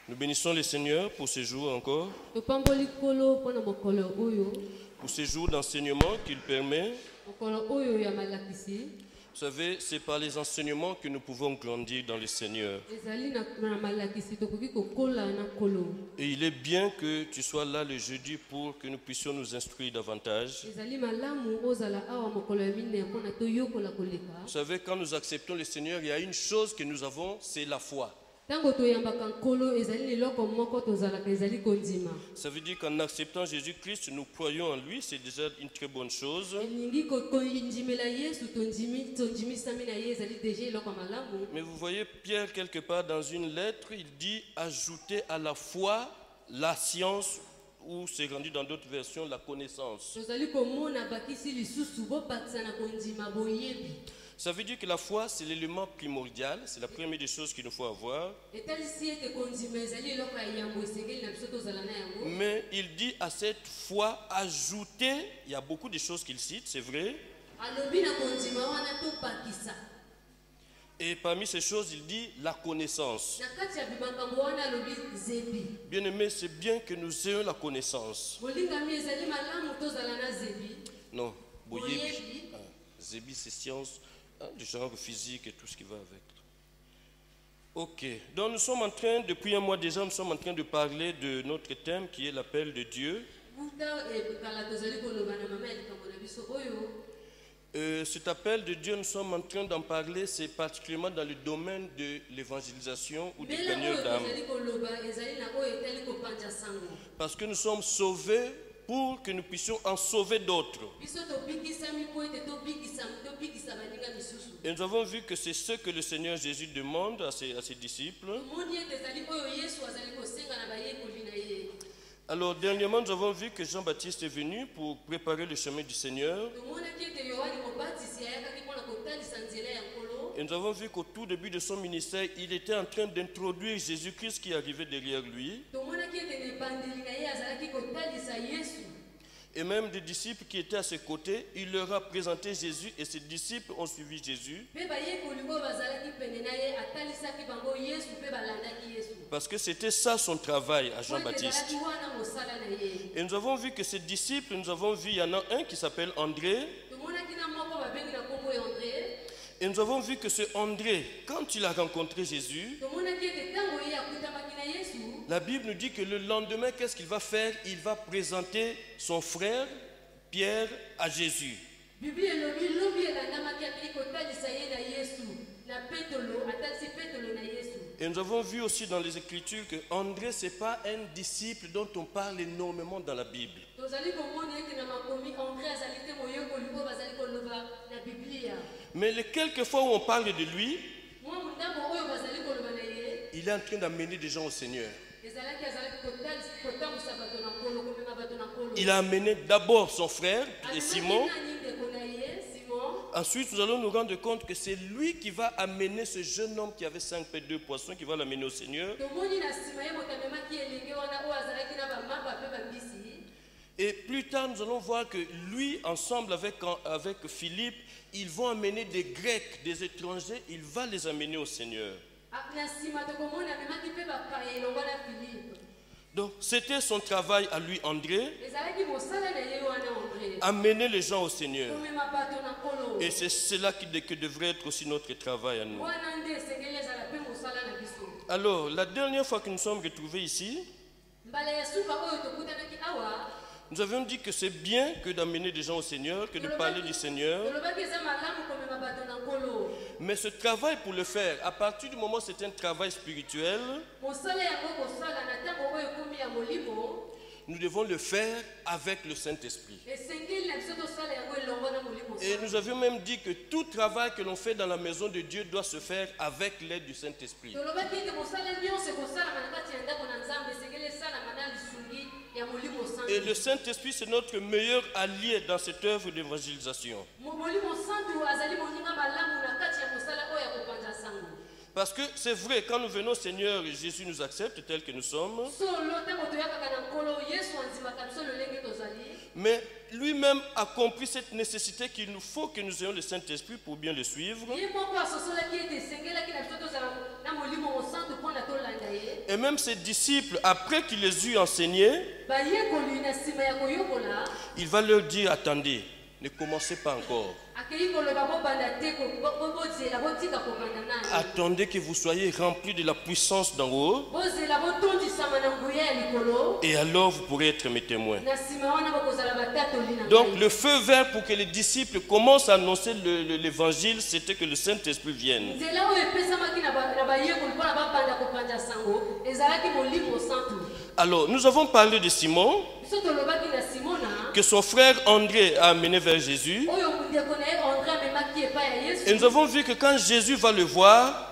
Nous bénissons le Seigneur pour ce jour encore, pour ce jour d'enseignement qu'il permet. Vous savez, c'est par les enseignements que nous pouvons grandir dans le Seigneur. Et il est bien que tu sois là le jeudi pour que nous puissions nous instruire davantage. Vous savez, quand nous acceptons le Seigneur, il y a une chose que nous avons, c'est la foi. Ça veut dire qu'en acceptant Jésus-Christ, nous croyons en lui, c'est déjà une très bonne chose. Mais vous voyez, Pierre, quelque part dans une lettre, il dit « Ajouter à la foi la science » ou c'est rendu dans d'autres versions, la connaissance. Ça veut dire que la foi, c'est l'élément primordial, c'est la première des choses qu'il nous faut avoir. Mais il dit à cette foi, ajouter, il y a beaucoup de choses qu'il cite, c'est vrai. Et parmi ces choses, il dit la connaissance. Bien aimé, c'est bien que nous ayons la connaissance. Non, boyebi. Zébi, c'est science. Du genre physique et tout ce qui va avec. Ok, donc nous sommes en train, depuis un mois déjà, nous sommes en train de parler de notre thème qui est l'appel de Dieu. Cet appel de Dieu, nous sommes en train d'en parler, c'est particulièrement dans le domaine de l'évangélisation ou du gagneur d'âme. Parce que nous sommes sauvés pour que nous puissions en sauver d'autres. Et nous avons vu que c'est ce que le Seigneur Jésus demande à ses disciples. Alors dernièrement, nous avons vu que Jean-Baptiste est venu pour préparer le chemin du Seigneur. Et nous avons vu qu'au tout début de son ministère, il était en train d'introduire Jésus-Christ qui arrivait derrière lui. Et même des disciples qui étaient à ses côtés, il leur a présenté Jésus et ses disciples ont suivi Jésus. Parce que c'était ça son travail à Jean-Baptiste. Et nous avons vu que ces disciples, nous avons vu, il y en a un qui s'appelle André. Et nous avons vu que ce André, quand il a rencontré Jésus, la Bible nous dit que le lendemain, qu'est-ce qu'il va faire? Il va présenter son frère Pierre à Jésus. Et nous avons vu aussi dans les Écritures que André, ce n'est pas un disciple dont on parle énormément dans la Bible. Mais les quelques fois où on parle de lui, il est en train d'amener des gens au Seigneur. Il a amené d'abord son frère, Simon. Ensuite, nous allons nous rendre compte que c'est lui qui va amener ce jeune homme qui avait 5 pains et 2 poissons, qui va l'amener au Seigneur. Et plus tard, nous allons voir que lui, ensemble avec Philippe, ils vont amener des Grecs, des étrangers, il va les amener au Seigneur. Donc, c'était son travail à lui, André, amener les gens au Seigneur. Et c'est cela que devrait être aussi notre travail à nous. Alors, la dernière fois que nous sommes retrouvés ici, nous avions dit que c'est bien que d'amener des gens au Seigneur, que de parler du Seigneur. Mais ce travail, pour le faire, à partir du moment où c'est un travail spirituel, nous devons le faire avec le Saint-Esprit. Et nous avions même dit que tout travail que l'on fait dans la maison de Dieu doit se faire avec l'aide du Saint-Esprit. Et le Saint-Esprit, c'est notre meilleur allié dans cette œuvre d'évangélisation. Parce que c'est vrai, quand nous venons au Seigneur, Jésus nous accepte tel que nous sommes. Mais lui-même a compris cette nécessité qu'il nous faut que nous ayons le Saint-Esprit pour bien le suivre. Et même ses disciples, après qu'il les eut enseignés, il va leur dire, attendez, ne commencez pas encore. Attendez que vous soyez remplis de la puissance d'en haut. Et alors vous pourrez être mes témoins. Donc le feu vert pour que les disciples commencent à annoncer l'évangile, c'était que le Saint-Esprit vienne. Alors nous avons parlé de Simon, que son frère André a amené vers Jésus. Et nous avons vu que quand Jésus va le voir,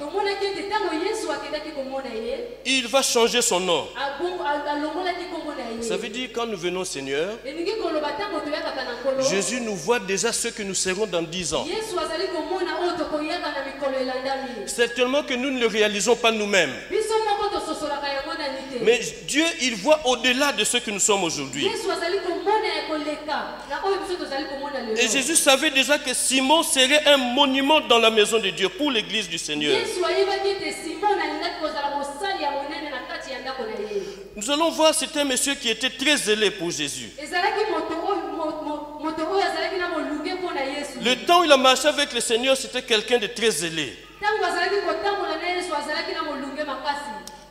il va changer son nom. Ça veut dire quand nous venons au Seigneur, Jésus nous voit déjà ce que nous serons dans 10 ans. Certainement que nous ne le réalisons pas nous-mêmes. Mais Dieu, il voit au-delà de ce que nous sommes aujourd'hui. Et Jésus savait déjà que Simon serait un monument dans la maison de Dieu pour l'église du Seigneur. Nous allons voir, c'est un monsieur qui était très zélé pour Jésus. Le temps où il a marché avec le Seigneur, c'était quelqu'un de très zélé.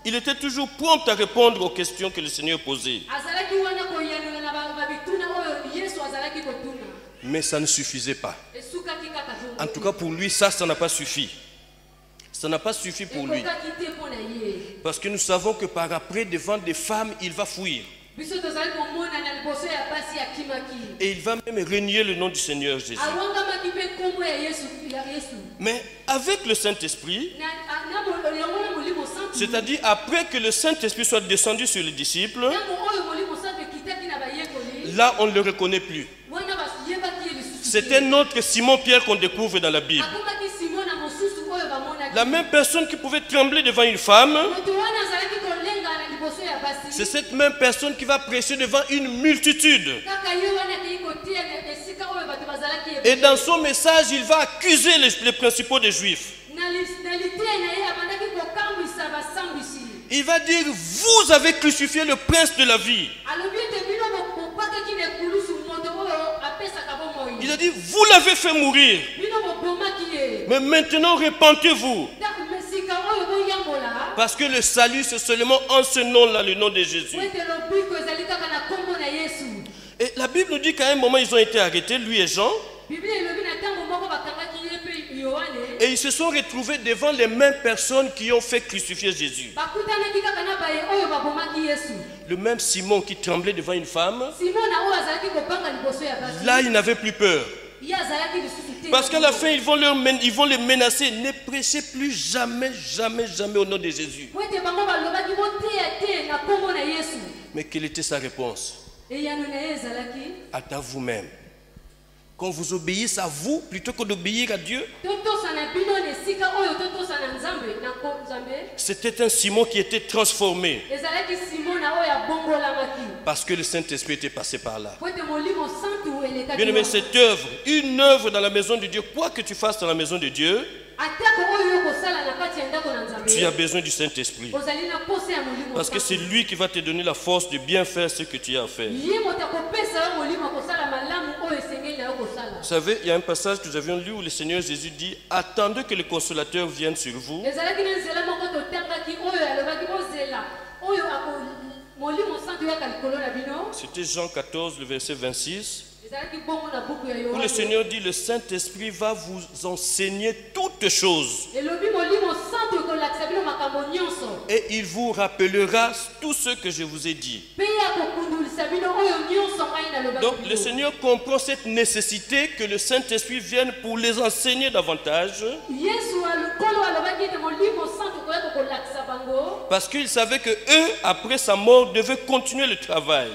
Il était toujours prompt à répondre aux questions que le Seigneur posait. Mais ça ne suffisait pas. En tout cas pour lui, ça n'a pas suffi. Ça n'a pas suffi pour lui. Parce que nous savons que par après, devant des femmes, il va fuir. Et il va même renier le nom du Seigneur Jésus. Mais avec le Saint-Esprit, c'est-à-dire après que le Saint-Esprit soit descendu sur les disciples, là on ne le reconnaît plus. C'est un autre Simon-Pierre qu'on découvre dans la Bible. La même personne qui pouvait trembler devant une femme, c'est cette même personne qui va prêcher devant une multitude. Et dans son message, il va accuser les principaux des Juifs. Il va dire, vous avez crucifié le prince de la vie. Il a dit, vous l'avez fait mourir. Mais maintenant, repentez-vous. Parce que le salut, c'est seulement en ce nom-là, le nom de Jésus. Et la Bible nous dit qu'à un moment, ils ont été arrêtés, lui et Jean. Et ils se sont retrouvés devant les mêmes personnes qui ont fait crucifier Jésus. Le même Simon qui tremblait devant une femme, là il n'avait plus peur. Parce qu'à la fin ils vont les menacer. Ne prêchez plus jamais, jamais, jamais au nom de Jésus. Mais quelle était sa réponse? À vous-même. Qu'on vous obéisse à vous plutôt que d'obéir à Dieu. C'était un Simon qui était transformé. Parce que le Saint-Esprit était passé par là. Bien aimé, cette œuvre, une œuvre dans la maison de Dieu, quoi que tu fasses dans la maison de Dieu, tu as besoin du Saint-Esprit. Parce que c'est lui qui va te donner la force de bien faire ce que tu as à faire. Vous savez, il y a un passage que nous avions lu où le Seigneur Jésus dit, attendez que le consolateur vienne sur vous. C'était Jean 14, le verset 26. Où le Seigneur dit, le Saint-Esprit va vous enseigner toutes choses. Et il vous rappellera tout ce que je vous ai dit. Donc le Seigneur comprend cette nécessité que le Saint-Esprit vienne pour les enseigner davantage. Parce qu'il savait que eux, après sa mort, devaient continuer le travail.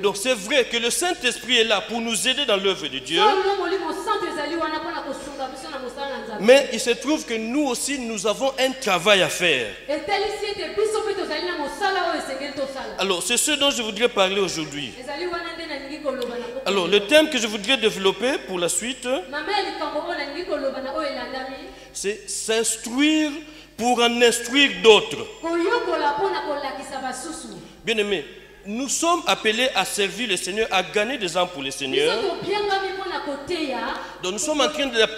Donc c'est vrai que le Saint-Esprit est là pour nous aider dans l'œuvre de Dieu. Mais il se trouve que nous aussi, nous avons un travail à faire. Alors c'est ce dont je voudrais parler aujourd'hui. Alors le thème que je voudrais développer pour la suite, c'est s'instruire pour en instruire d'autres. Bien aimé, nous sommes appelés à servir le Seigneur, à gagner des âmes pour le Seigneur. Donc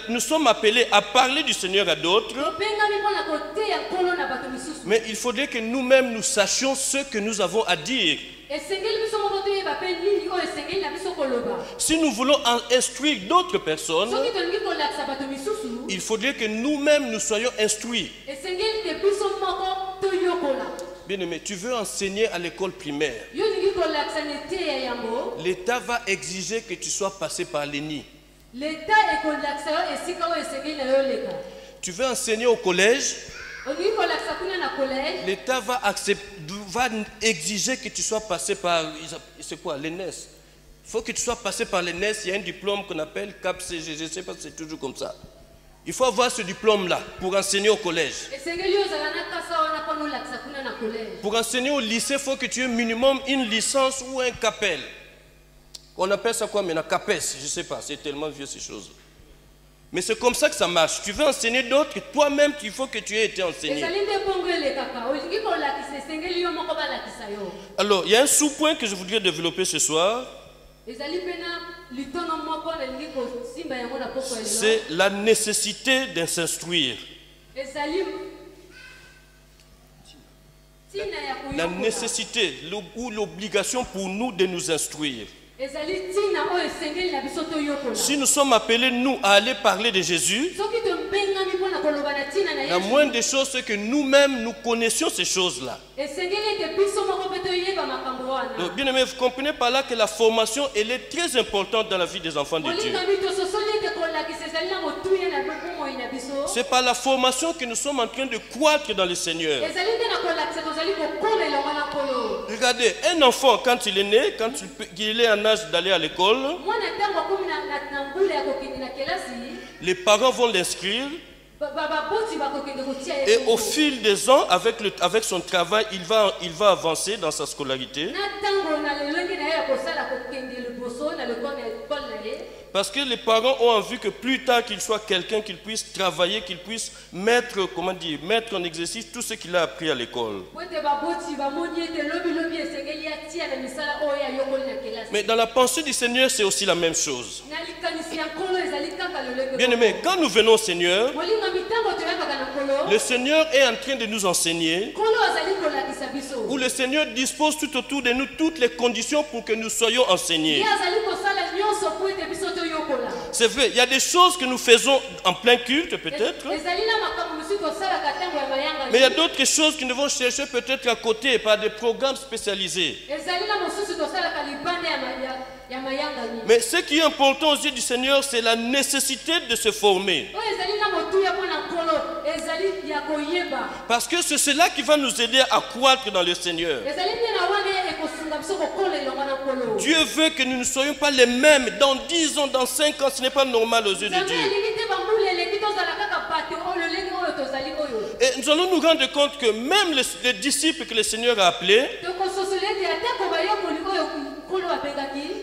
nous sommes appelés à parler du Seigneur à d'autres. Mais il faudrait que nous-mêmes nous sachions ce que nous avons à dire. Si nous voulons instruire d'autres personnes, il faudrait que nous-mêmes nous soyons instruits. Bien aimé, tu veux enseigner à l'école primaire. L'État va exiger que tu sois passé par l'ENI. Tu veux enseigner au collège. L'État va exiger que tu sois passé par, c'est quoi, l'ENES. Il faut que tu sois passé par l'ENES. Il y a un diplôme qu'on appelle CAPCG. Je ne sais pas si c'est toujours comme ça. Il faut avoir ce diplôme-là pour enseigner au collège. Pour enseigner au lycée, il faut que tu aies minimum une licence ou un CAPEL. On appelle ça quoi maintenant? CAPES, je ne sais pas. C'est tellement vieux ces choses. Mais c'est comme ça que ça marche. Tu veux enseigner d'autres, toi-même, il faut que tu aies été enseigné. Alors, il y a un sous-point que je voudrais développer ce soir. C'est la nécessité de s'instruire. La nécessité ou l'obligation pour nous de nous instruire. Si nous sommes appelés, nous, à aller parler de Jésus, la moindre des choses, c'est que nous-mêmes, nous connaissions ces choses-là. Donc, bien aimé, vous comprenez par là que la formation, elle est très importante dans la vie des enfants de Dieu. C'est par la formation que nous sommes en train de croître dans le Seigneur. Regardez, un enfant, quand il est né, quand il est en âge d'aller à l'école, les parents vont l'inscrire. Et au fil des ans, avec son travail, il va avancer dans sa scolarité. Parce que les parents ont envie que plus tard qu'il soit quelqu'un, qu'il puisse travailler, qu'il puisse mettre en exercice tout ce qu'il a appris à l'école. Mais dans la pensée du Seigneur, c'est aussi la même chose. Bien aimé, quand nous venons au Seigneur, le Seigneur est en train de nous enseigner, où le Seigneur dispose tout autour de nous toutes les conditions pour que nous soyons enseignés. C'est vrai, il y a des choses que nous faisons en plein culte peut-être, mais il y a d'autres choses que nous devons chercher peut-être à côté par des programmes spécialisés. Mais ce qui est important aux yeux du Seigneur, c'est la nécessité de se former. Parce que c'est cela qui va nous aider à croître dans le Seigneur. Dieu veut que nous ne soyons pas les mêmes dans 10 ans, dans 5 ans. Ce n'est pas normal aux yeux de Dieu. Et nous allons nous rendre compte que même les disciples que le Seigneur a appelés,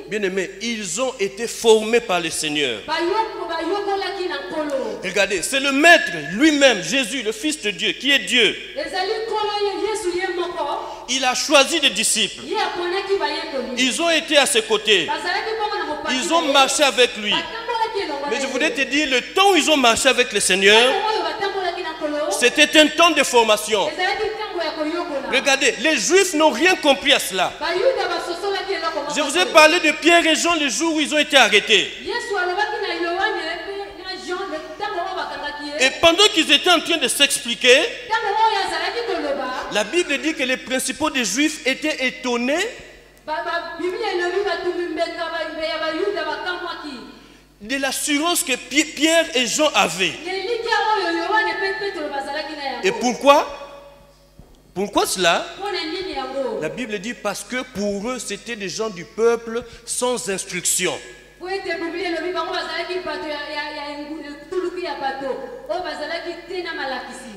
bien aimés, ils ont été formés par le Seigneur. Regardez, c'est le Maître lui-même, Jésus, le Fils de Dieu, qui est Dieu. Il a choisi des disciples. Ils ont été à ses côtés. Ils ont marché avec lui. Mais je voudrais te dire, le temps où ils ont marché avec le Seigneur, c'était un temps de formation. Regardez, les Juifs n'ont rien compris à cela. Je vous ai parlé de Pierre et Jean le jour où ils ont été arrêtés. Et pendant qu'ils étaient en train de s'expliquer, la Bible dit que les principaux des Juifs étaient étonnés de l'assurance que Pierre et Jean avaient. Et pourquoi? Pourquoi cela? La Bible dit parce que pour eux, c'était des gens du peuple sans instruction.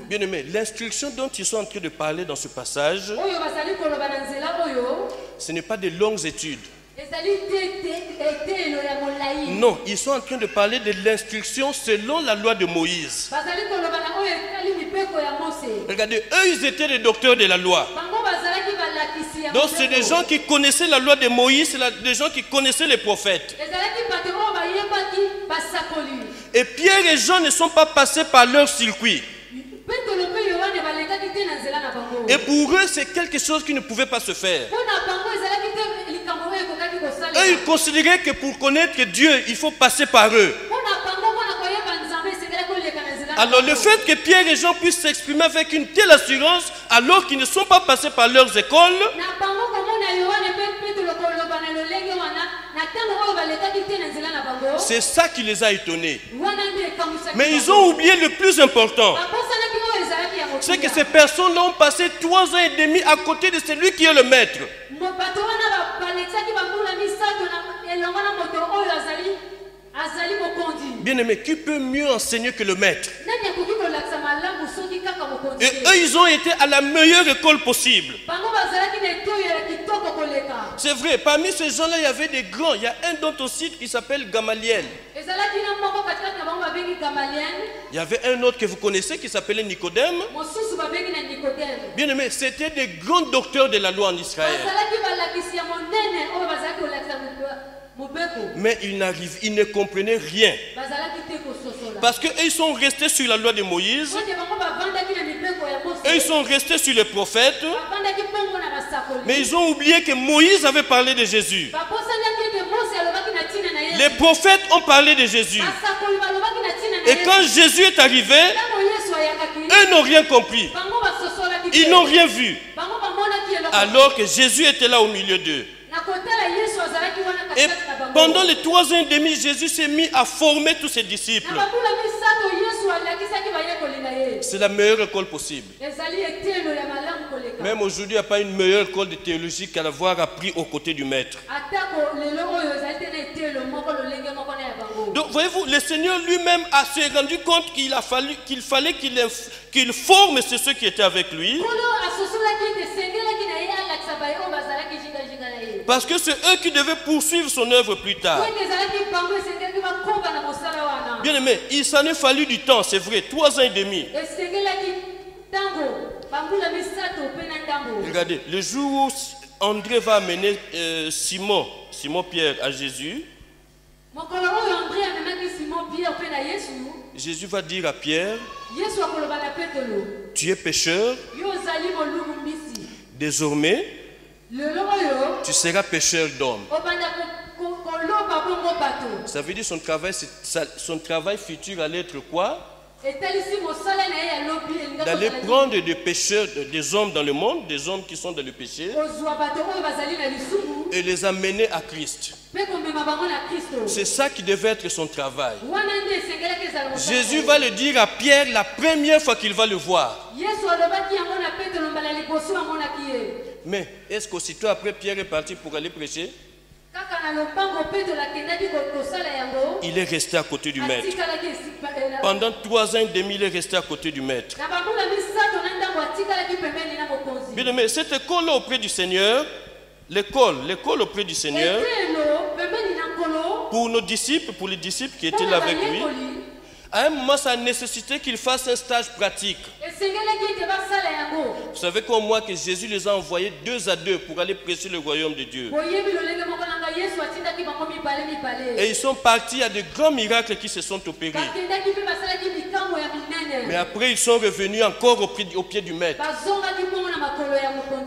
Bien aimé, l'instruction dont ils sont en train de parler dans ce passage, ce n'est pas de longues études. Non, ils sont en train de parler de l'instruction selon la loi de Moïse. Regardez, eux, ils étaient des docteurs de la loi. Donc, c'est des gens qui connaissaient la loi de Moïse, c'est des gens qui connaissaient les prophètes. Et Pierre et Jean ne sont pas passés par leur circuit. Et pour eux, c'est quelque chose qui ne pouvait pas se faire. Eux, ils considéraient que pour connaître Dieu, il faut passer par eux. Alors le fait que Pierre et Jean puissent s'exprimer avec une telle assurance, alors qu'ils ne sont pas passés par leurs écoles, c'est ça qui les a étonnés. Mais ils ont oublié le plus important. C'est que ces personnes-là ont passé 3 ans et demi à côté de celui qui est le maître. Bien aimé, qui peut mieux enseigner que le maître? Et eux, ils ont été à la meilleure école possible. C'est vrai, parmi ces gens-là, il y avait des grands. Il y a un d'autre aussi qui s'appelle Gamaliel. Il y avait un autre que vous connaissez qui s'appelait Nicodème. Bien aimé, c'était des grands docteurs de la loi en Israël. Mais ils ne comprenaient rien. Parce qu'ils sont restés sur la loi de Moïse. Et ils sont restés sur les prophètes. Mais ils ont oublié que Moïse avait parlé de Jésus. Les prophètes ont parlé de Jésus. Et quand Jésus est arrivé, eux n'ont rien compris. Ils n'ont rien vu. Alors que Jésus était là au milieu d'eux. Et pendant les 3 ans et demi, Jésus s'est mis à former tous ses disciples. C'est la meilleure école possible. Même aujourd'hui, il n'y a pas une meilleure école de théologie qu'à l'avoir appris aux côtés du maître. Donc, voyez-vous, le Seigneur lui-même s'est rendu compte qu'il fallait qu'il forme ceux qui étaient avec lui. Parce que c'est eux qui devaient poursuivre son œuvre plus tard. Bien aimé, il s'en est fallu du temps, c'est vrai, 3 ans et demi. Regardez, le jour où André va amener Simon Pierre à Jésus, Jésus va dire à Pierre, tu es pécheur, désormais, tu seras pécheur d'hommes. Ça veut dire son travail futur allait être quoi? D'aller prendre des pécheurs, des hommes dans le monde, des hommes qui sont dans le péché, et les amener à Christ. C'est ça qui devait être son travail. Jésus va le dire à Pierre la première fois qu'il va le voir. Mais est-ce qu'aussitôt après Pierre est parti pour aller prêcher? Il est resté à côté du maître. Pendant 3 ans et demi, il est resté à côté du maître. Bien aimé, cette école auprès du Seigneur, l'école auprès du Seigneur, pour nos disciples, pour les disciples qui étaient là avec lui, à un moment, ça a nécessité qu'il fasse un stage pratique. Vous savez qu'au mois que Jésus les a envoyés 2 à 2 pour aller prêcher le royaume de Dieu. Et ils sont partis à de grands miracles qui se sont opérés. Mais après, ils sont revenus encore au pied du maître.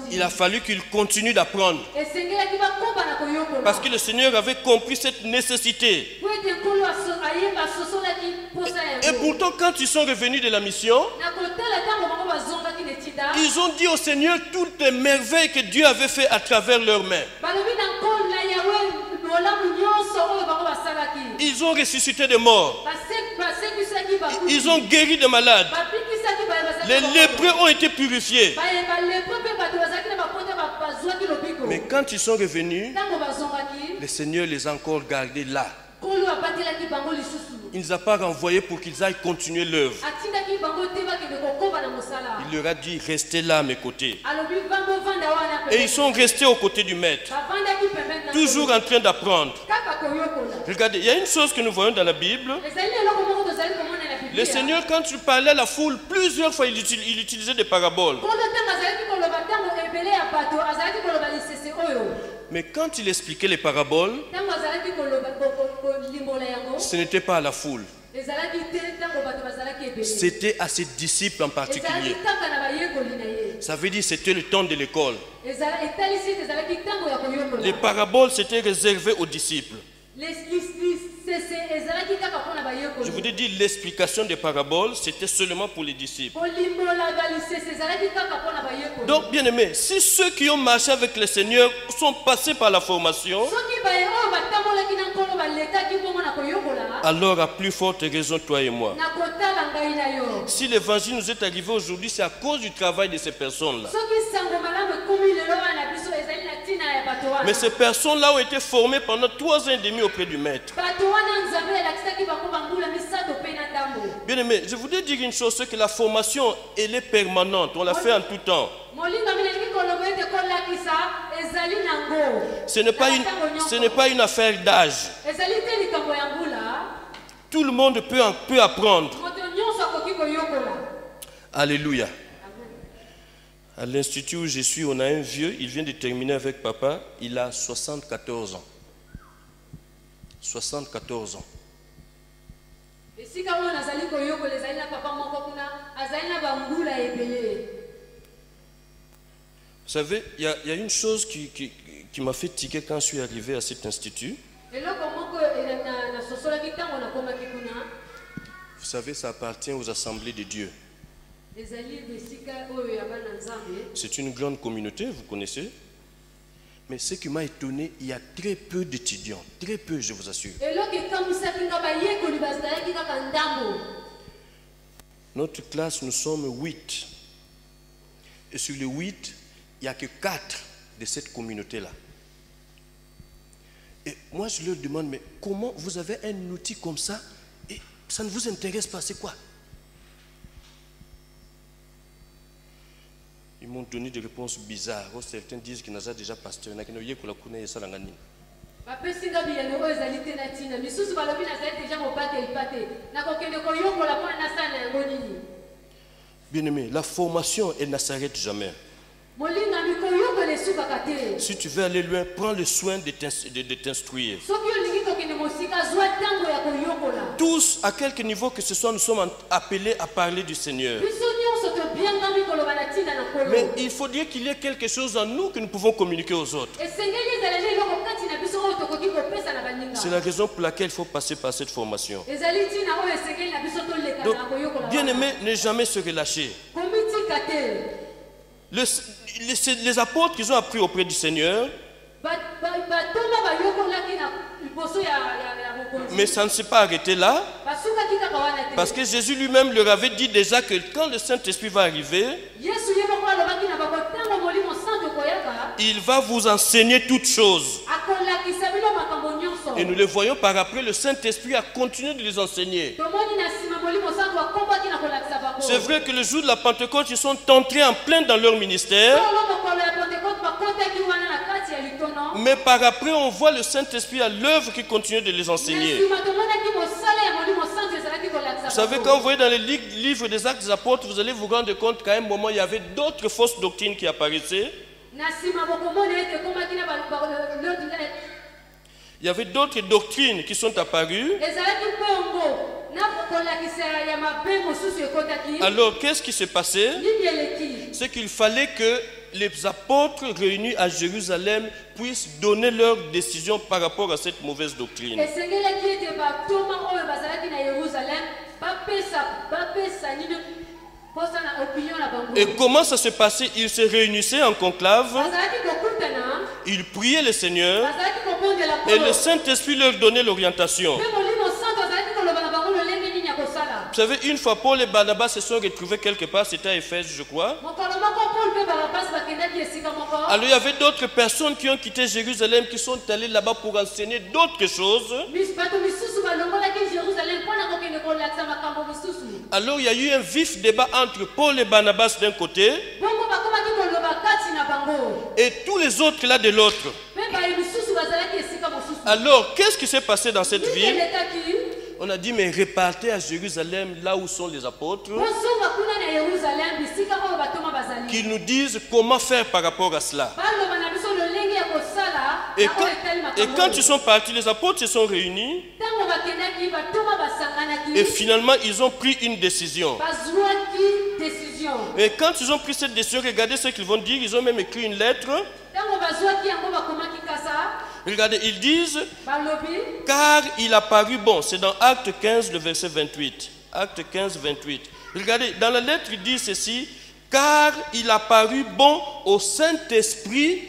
Il a fallu qu'ils continuent d'apprendre. Parce que le Seigneur avait compris cette nécessité. Et pourtant, quand ils sont revenus de la mission, ils ont dit au Seigneur toutes les merveilles que Dieu avait fait à travers leurs mains. Ils ont ressuscité des morts. Ils ont guéri des malades. Les lépreux ont été purifiés. Mais quand ils sont revenus, le Seigneur les a encore gardés là. Il ne les a pas renvoyés pour qu'ils aillent continuer l'œuvre. Il leur a dit, restez là à mes côtés. Et ils sont restés aux côtés du maître. toujours en train d'apprendre. Regardez, il y a une chose que nous voyons dans la Bible. Le Seigneur, quand il parlait à la foule, plusieurs fois, il utilisait des paraboles. Mais quand il expliquait les paraboles, ce n'était pas à la foule. C'était à ses disciples en particulier. Ça veut dire que c'était le temps de l'école. Les paraboles, c'était réservé aux disciples. Je vous ai dit, l'explication des paraboles, c'était seulement pour les disciples. Donc, bien aimé, si ceux qui ont marché avec le Seigneur sont passés par la formation, alors à plus forte raison, toi et moi. Si l'évangile nous est arrivé aujourd'hui, c'est à cause du travail de ces personnes-là. Mais ces personnes-là ont été formées pendant 3 ans et demi auprès du Maître. Bien aimé, je voudrais dire une chose, c'est que la formation, elle est permanente. On la fait en tout temps. Ce n'est pas une affaire d'âge. Tout le monde peut apprendre. Alléluia. À l'institut où je suis, on a un vieux, il vient de terminer avec papa, il a 74 ans. 74 ans. Vous savez, il y a une chose qui m'a fait tiquer quand je suis arrivé à cet institut. Vous savez, ça appartient aux assemblées de Dieu. C'est une grande communauté, vous connaissez. Mais ce qui m'a étonné, il y a très peu d'étudiants. Très peu, je vous assure. Notre classe, nous sommes 8. Et sur les 8, il n'y a que 4 de cette communauté-là. Et moi, je leur demande, mais comment vous avez un outil comme ça et ça ne vous intéresse pas, c'est quoi? Ils m'ont donné des réponses bizarres. Certains disent qu'ils n'ont déjà pasteur. Bien aimé, la formation, elle ne s'arrête jamais. Si tu veux aller loin, prends le soin de t'instruire. Tous, à quelque niveau que ce soit, nous sommes appelés à parler du Seigneur. Mais il faudrait qu'il y ait quelque chose en nous que nous pouvons communiquer aux autres. C'est la raison pour laquelle il faut passer par cette formation. Donc, bien aimé, ne jamais se relâcher. Les apôtres qu'ils ont appris auprès du Seigneur, mais ça ne s'est pas arrêté là, parce que Jésus lui-même leur avait dit déjà que quand le Saint-Esprit va arriver, il va vous enseigner toutes choses. Et nous le voyons par après, le Saint-Esprit a continué de les enseigner. C'est vrai que le jour de la Pentecôte, ils sont entrés en plein dans leur ministère. Mais par après, on voit le Saint-Esprit à l'œuvre qui continue de les enseigner. Vous savez, quand vous voyez dans les livres des Actes des Apôtres, vous allez vous rendre compte qu'à un moment, il y avait d'autres fausses doctrines qui apparaissaient. Il y avait d'autres doctrines qui sont apparues. Alors, qu'est-ce qui s'est passé? C'est qu'il fallait que les apôtres réunis à Jérusalem puissent donner leur décision par rapport à cette mauvaise doctrine. Et comment ça se passait? Ils se réunissaient en conclave, ils priaient le Seigneur et le Saint-Esprit leur donnait l'orientation. Vous savez, une fois Paul et Barnabas se sont retrouvés quelque part, c'était à Éphèse, je crois. Alors il y avait d'autres personnes qui ont quitté Jérusalem, qui sont allées là-bas pour enseigner d'autres choses. Alors il y a eu un vif débat entre Paul et Barnabas d'un côté et tous les autres là de l'autre. Alors, qu'est-ce qui s'est passé dans cette ville? On a dit, mais repartez à Jérusalem, là où sont les apôtres, qu'ils nous disent comment faire par rapport à cela. Et quand ils sont partis, les apôtres se sont réunis. Et finalement, ils ont pris une décision. Et quand ils ont pris cette décision, regardez ce qu'ils vont dire. Ils ont même écrit une lettre. Regardez, ils disent, car il a paru bon. C'est dans Acte 15, le verset 28. Acte 15, 28. Regardez, dans la lettre, il dit ceci, car il a paru bon au Saint-Esprit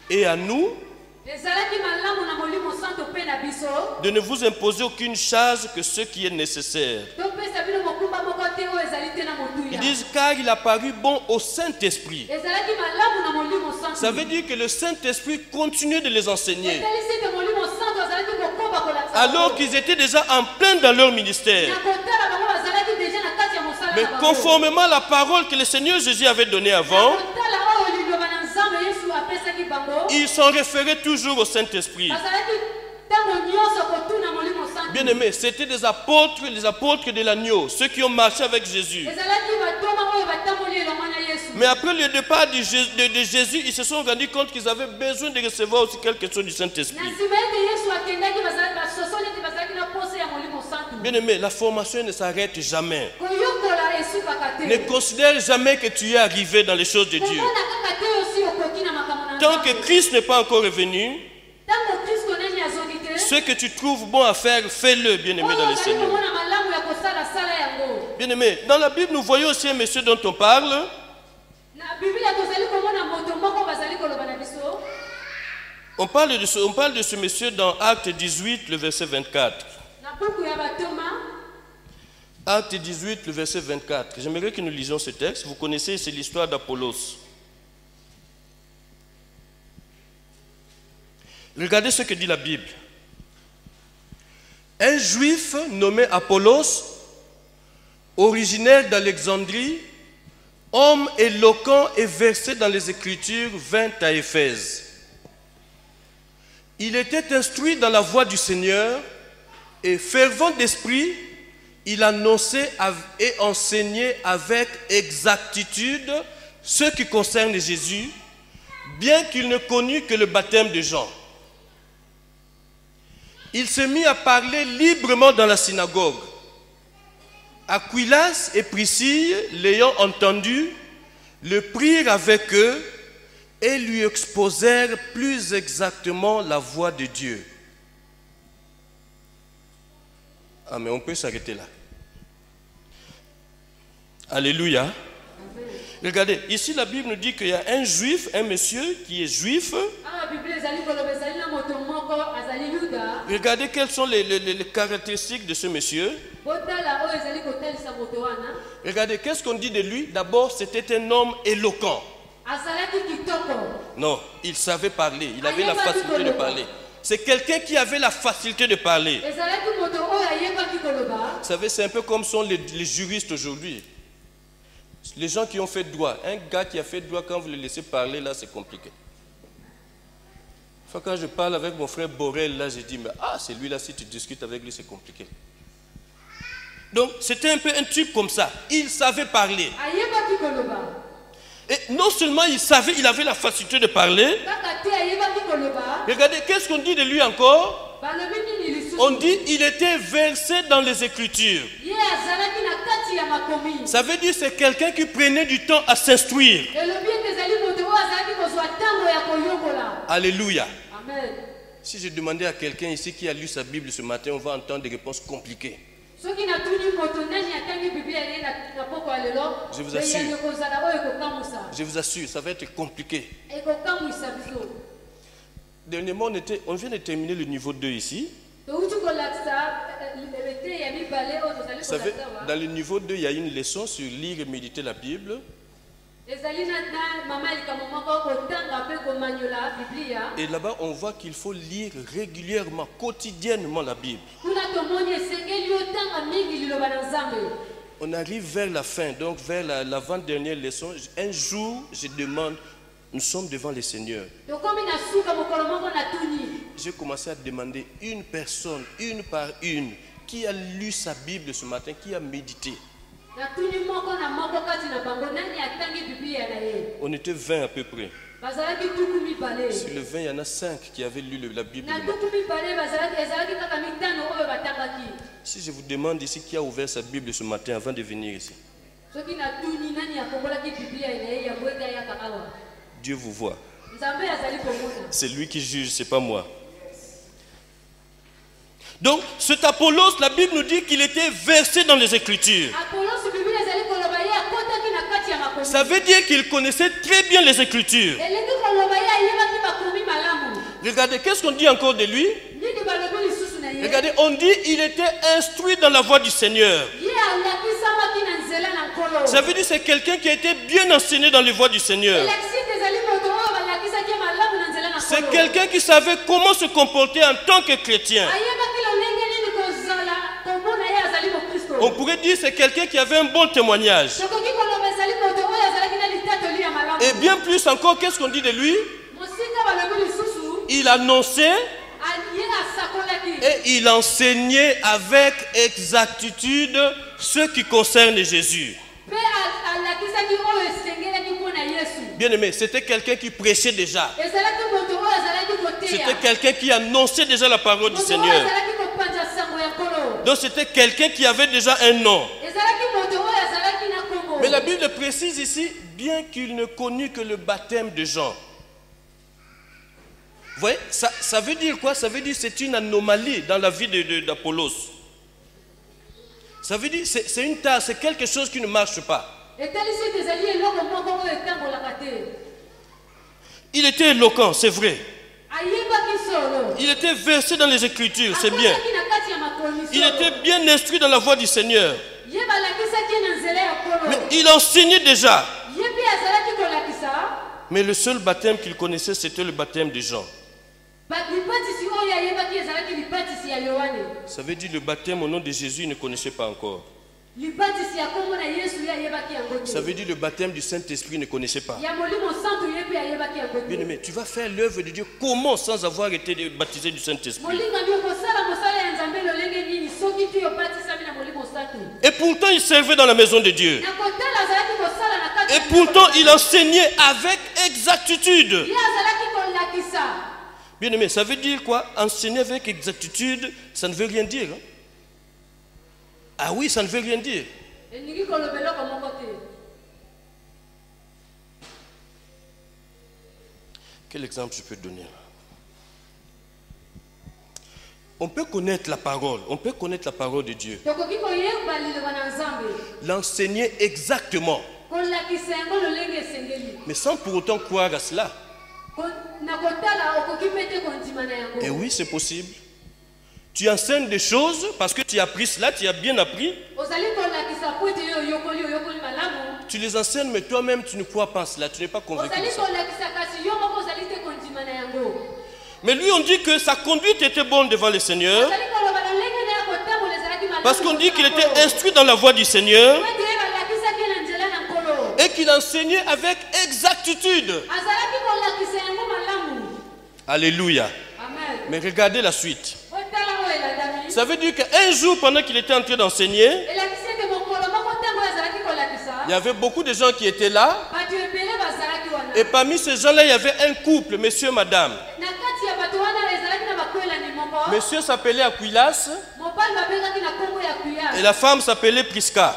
et à nous de ne vous imposer aucune charge que ce qui est nécessaire. Ils disent car il a paru bon au Saint-Esprit. Ça veut dire que le Saint-Esprit continue de les enseigner. Alors qu'ils étaient déjà en plein dans leur ministère. Mais conformément à la parole que le Seigneur Jésus avait donnée avant, ils sont référés toujours au Saint-Esprit. Bien aimé, c'était des apôtres, les apôtres de l'agneau, ceux qui ont marché avec Jésus. Mais après le départ de Jésus, ils se sont rendus compte qu'ils avaient besoin de recevoir aussi quelque chose du Saint-Esprit. Bien aimé, la formation ne s'arrête jamais. Ne considère jamais que tu es arrivé dans les choses de Dieu. Tant que Christ n'est pas encore revenu, ce que tu trouves bon à faire, fais-le, bien-aimé dans le Seigneur. Bien-aimé, dans la Bible, nous voyons aussi un monsieur dont on parle. On parle de ce monsieur dans Acte 18, le verset 24. Acte 18, le verset 24. J'aimerais que nous lisions ce texte. Vous connaissez, c'est l'histoire d'Apollos. Regardez ce que dit la Bible. Un juif nommé Apollos, originaire d'Alexandrie, homme éloquent et versé dans les Écritures, vint à Éphèse. Il était instruit dans la voie du Seigneur et fervent d'esprit, il annonçait et enseignait avec exactitude ce qui concerne Jésus, bien qu'il ne connût que le baptême de Jean. Il se mit à parler librement dans la synagogue. Aquilas et Priscille, l'ayant entendu, le prirent avec eux et lui exposèrent plus exactement la voie de Dieu. Ah, mais on peut s'arrêter là. Alléluia. Regardez, ici la Bible nous dit qu'il y a un juif, un monsieur qui est juif. Regardez quelles sont les caractéristiques de ce monsieur. Regardez, qu'est-ce qu'on dit de lui? D'abord, c'était un homme éloquent. Non, il savait parler, il avait la facilité de parler. C'est quelqu'un qui avait la facilité de parler. Vous savez, c'est un peu comme sont les juristes aujourd'hui. Les gens qui ont fait droit. Un gars qui a fait droit, quand vous le laissez parler, là, c'est compliqué. Quand je parle avec mon frère Borel, là, j'ai dit, mais c'est lui-là, si tu discutes avec lui, c'est compliqué. Donc, c'était un peu un type comme ça. Il savait parler. Et non seulement il savait, il avait la facilité de parler. Regardez, qu'est-ce qu'on dit de lui encore? On dit il était versé dans les Écritures. Ça veut dire c'est quelqu'un qui prenait du temps à s'instruire. Alléluia. Amen. Si je demandais à quelqu'un ici qui a lu sa Bible ce matin, on va entendre des réponses compliquées. Je vous assure, ça va être compliqué. Dernièrement, on vient de terminer le niveau 2 ici. Vous savez, dans le niveau 2, il y a une leçon sur lire et méditer la Bible. Et là-bas, on voit qu'il faut lire régulièrement, quotidiennement la Bible. On arrive vers la fin, donc vers l'avant-dernière leçon. Un jour, je demande, nous sommes devant le Seigneur. j'ai commencé à demander une personne, une par une, qui a lu sa Bible ce matin, qui a médité. On était 20 à peu près. Sur le 20, il y en a 5 qui avaient lu la Bible le matin. Si je vous demande ici qui a ouvert sa Bible ce matin avant de venir ici. Dieu vous voit. C'est lui qui juge, c'est pas moi. Donc, cet Apollos, la Bible nous dit qu'il était versé dans les Écritures. Ça veut dire qu'il connaissait très bien les Écritures. Regardez, qu'est-ce qu'on dit encore de lui? Regardez, on dit qu'il était instruit dans la voie du Seigneur. Ça veut dire que c'est quelqu'un qui a été bien enseigné dans les voies du Seigneur. C'est quelqu'un qui savait comment se comporter en tant que chrétien. On pourrait dire que c'est quelqu'un qui avait un bon témoignage. Et bien plus encore, qu'est-ce qu'on dit de lui? Il annonçait et il enseignait avec exactitude ce qui concerne Jésus. Bien aimé, c'était quelqu'un qui prêchait déjà. C'était quelqu'un qui annonçait déjà la parole du Seigneur. Donc c'était quelqu'un qui avait déjà un nom. Mais la Bible précise ici, bien qu'il ne connût que le baptême de Jean. Vous voyez, ça veut dire quoi? Ça veut dire que c'est une anomalie dans la vie d'Apollos. Ça veut dire que c'est une tâche, c'est quelque chose qui ne marche pas. Il était éloquent, c'est vrai. Il était versé dans les Écritures, c'est bien. Il était bien instruit dans la voie du Seigneur. Mais il enseignait déjà. Mais le seul baptême qu'il connaissait, c'était le baptême de Jean. Ça veut dire le baptême au nom de Jésus, il ne connaissait pas encore. Ça veut dire le baptême du Saint-Esprit, il ne connaissait pas. Bien aimé, tu vas faire l'œuvre de Dieu comment sans avoir été baptisé du Saint-Esprit? Et pourtant il servait dans la maison de Dieu. Et pourtant il enseignait avec exactitude. Bien aimé, ça veut dire quoi? Enseigner avec exactitude, ça ne veut rien dire. Hein? Ah oui, ça ne veut rien dire. Quel exemple je peux donner? On peut connaître la parole, de Dieu. L'enseigner exactement. Mais sans pour autant croire à cela. Et oui, c'est possible. Tu enseignes des choses parce que tu as appris cela, tu as bien appris. Tu les enseignes, mais toi-même, tu ne crois pas en cela, tu n'es pas convaincu de ça. Mais lui, on dit que sa conduite était bonne devant le Seigneur. Parce qu'on dit qu'il était instruit dans la voie du Seigneur. Et qu'il enseignait avec exactitude. Alléluia. Mais regardez la suite. Ça veut dire qu'un jour, pendant qu'il était en train d'enseigner, il y avait beaucoup de gens qui étaient là. Et parmi ces gens-là, il y avait un couple, monsieur et madame. Monsieur s'appelait Aquilas. Et la femme s'appelait Prisca.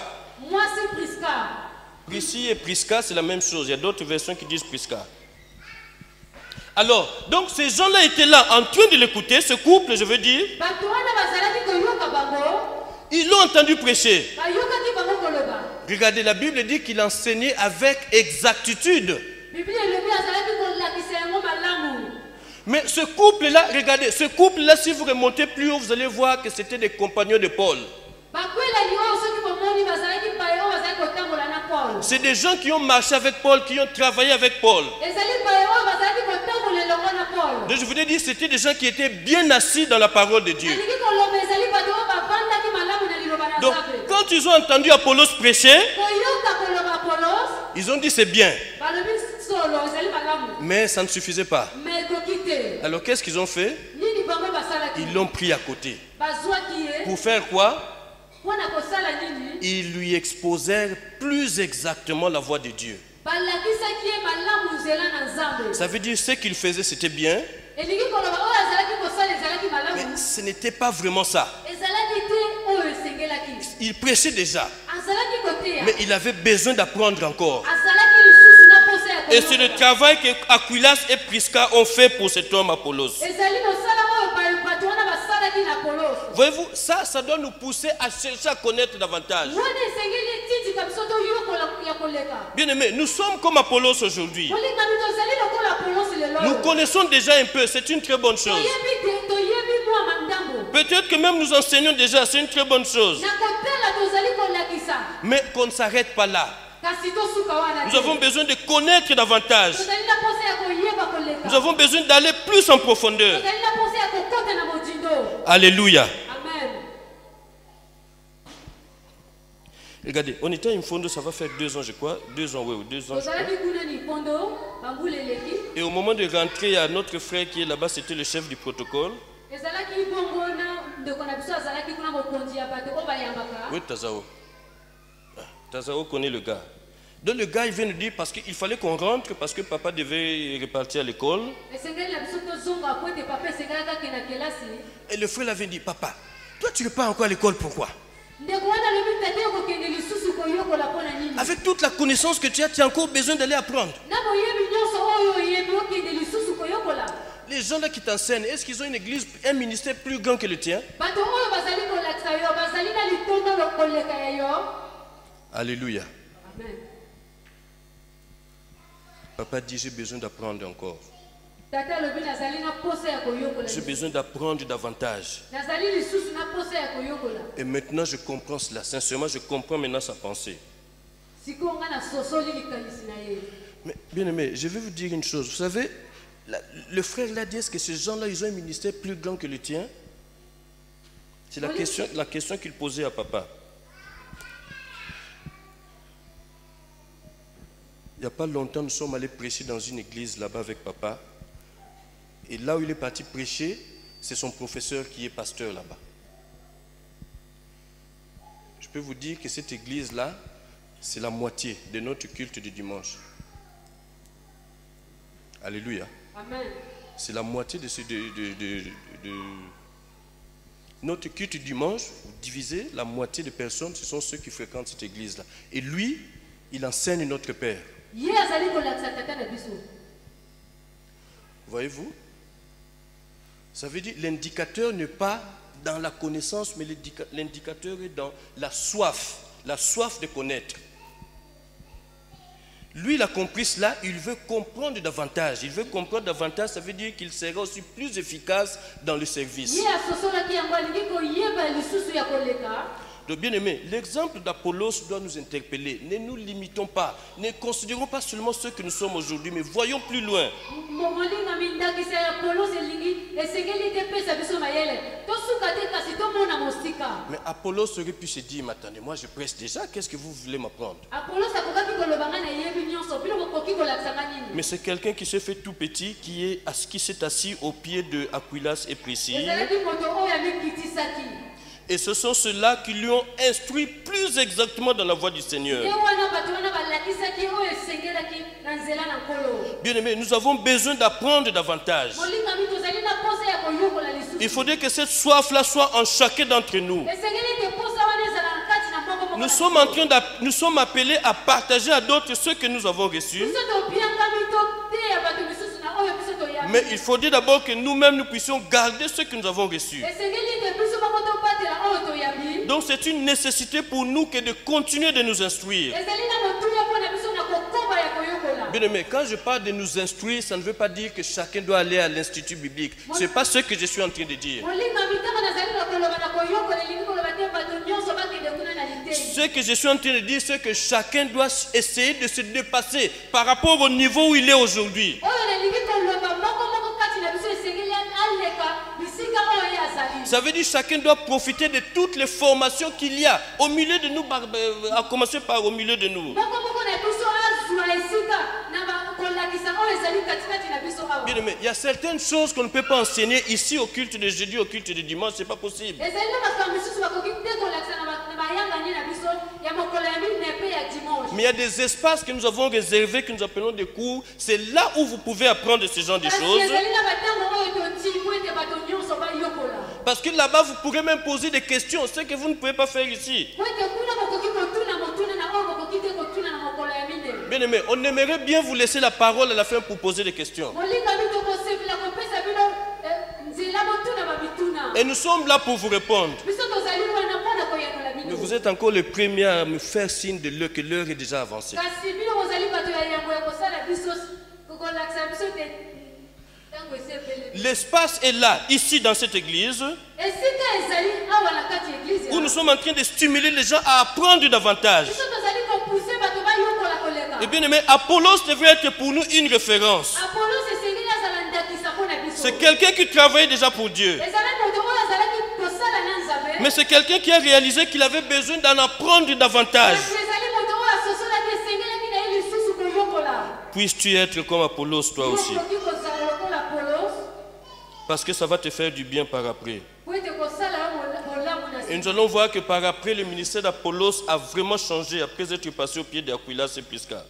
Prisci et Prisca, c'est la même chose. Il y a d'autres versions qui disent Prisca. Alors, donc ces gens-là étaient là en train de l'écouter, ce couple, je veux dire. Ils l'ont entendu prêcher. Regardez, la Bible dit qu'il enseignait avec exactitude. Mais ce couple-là, regardez, ce couple-là, si vous remontez plus haut, vous allez voir que c'était des compagnons de Paul. C'est des gens qui ont marché avec Paul, qui ont travaillé avec Paul. Donc je voulais dire, c'était des gens qui étaient bien assis dans la parole de Dieu. Donc quand ils ont entendu Apollos prêcher, ils ont dit c'est bien. Mais ça ne suffisait pas. Alors qu'est-ce qu'ils ont fait? Ils l'ont pris à côté. Pour faire quoi? Ils lui exposèrent plus exactement la voix de Dieu. Ça veut dire ce qu'il faisait, c'était bien. Mais ce n'était pas vraiment ça. Il prêchait déjà. Mais il avait besoin d'apprendre encore. Et c'est le travail que Aquilas et Prisca ont fait pour cet homme Apollos. Voyez-vous, ça doit nous pousser à chercher à connaître davantage. Bien aimé, nous sommes comme Apollos aujourd'hui. Nous connaissons déjà un peu, c'est une très bonne chose. Peut-être que même nous enseignons déjà, c'est une très bonne chose. Mais qu'on ne s'arrête pas là. Nous avons besoin de connaître davantage. Nous avons besoin d'aller plus en profondeur. Alléluia. Regardez, on était à Imfondo, ça va faire 2 ans, je crois. 2 ans, oui, 2 ans. Et au moment de rentrer, il y a notre frère qui est là-bas, c'était le chef du protocole. Oui, Tazao. Tazao connaît le gars. Donc le gars, il vient nous dire parce qu'il fallait qu'on rentre, parce que papa devait repartir à l'école. Et le frère l'avait dit, papa, toi tu repars encore à l'école, pourquoi? Avec toute la connaissance que tu as encore besoin d'aller apprendre. Les gens là qui t'enseignent, est-ce qu'ils ont une église, un ministère plus grand que le tien? Alléluia. Amen. Papa dit, j'ai besoin d'apprendre encore. J'ai besoin d'apprendre davantage. Et maintenant je comprends cela. Sincèrement, je comprends maintenant sa pensée. Mais bien aimé, je vais vous dire une chose. Vous savez, le frère l'a dit, est-ce que ces gens-là, ils ont un ministère plus grand que le tien? C'est la question qu'il posait à papa. Il n'y a pas longtemps, nous sommes allés prêcher dans une église là-bas avec papa. Et là où il est parti prêcher, c'est son professeur qui est pasteur là-bas. Je peux vous dire que cette église-là, c'est la moitié de notre culte du dimanche. Alléluia. Amen. C'est la moitié de notre culte du dimanche. Vous divisez, la moitié des personnes, ce sont ceux qui fréquentent cette église-là. Et lui, il enseigne notre Père. Voyez-vous? Ça veut dire l'indicateur n'est pas dans la connaissance, mais l'indicateur est dans la soif de connaître. Lui, il a compris cela, il veut comprendre davantage. Il veut comprendre davantage, ça veut dire qu'il sera aussi plus efficace dans le service. Donc, bien aimé, l'exemple d'Apollos doit nous interpeller. Ne nous limitons pas. Ne considérons pas seulement ce que nous sommes aujourd'hui, mais voyons plus loin. Mais Apollos aurait pu se dire, mais attendez, moi je presse déjà, qu'est-ce que vous voulez m'apprendre? Mais c'est quelqu'un qui s'est fait tout petit, qui s'est assis au pied de Aquilas et Priscille. Et ce sont ceux-là qui lui ont instruit plus exactement dans la voie du Seigneur. Bien aimé, nous avons besoin d'apprendre davantage. Il faudrait que cette soif-là soit en chacun d'entre nous. Nous sommes appelés à partager à d'autres ce que nous avons reçu. Mais il faudrait d'abord que nous-mêmes nous puissions garder ce que nous avons reçu. Donc c'est une nécessité pour nous que de continuer de nous instruire. Bien aimé, quand je parle de nous instruire, ça ne veut pas dire que chacun doit aller à l'institut biblique. Ce n'est pas ce que je suis en train de dire. Ce que je suis en train de dire, c'est que chacun doit essayer de se dépasser par rapport au niveau où il est aujourd'hui. Ça veut dire que chacun doit profiter de toutes les formations qu'il y a au milieu de nous, à commencer par au milieu de nous. Bien aimé, il y a certaines choses qu'on ne peut pas enseigner ici au culte de jeudi, au culte de dimanche, c'est pas possible. Mais il y a des espaces que nous avons réservés, que nous appelons des cours. C'est là où vous pouvez apprendre ce genre de choses. Parce que là-bas, vous pourrez même poser des questions, ce que vous ne pouvez pas faire ici. Bien aimé, on aimerait bien vous laisser la parole à la fin pour poser des questions. Et nous sommes là pour vous répondre. Mais vous êtes encore les premiers à me faire signe de l'heure, que l'heure est déjà avancée. L'espace est là, ici dans cette église, où nous sommes en train de stimuler les gens à apprendre davantage. Et bien aimé, Apollos devrait être pour nous une référence. C'est quelqu'un qui travaille déjà pour Dieu. Mais c'est quelqu'un qui a réalisé qu'il avait besoin d'en apprendre davantage. Puisses-tu être comme Apollos toi aussi. Parce que ça va te faire du bien par après. Et nous allons voir que par après, le ministère d'Apollos a vraiment changé après être passé au pied d'Aquilas et Prisca.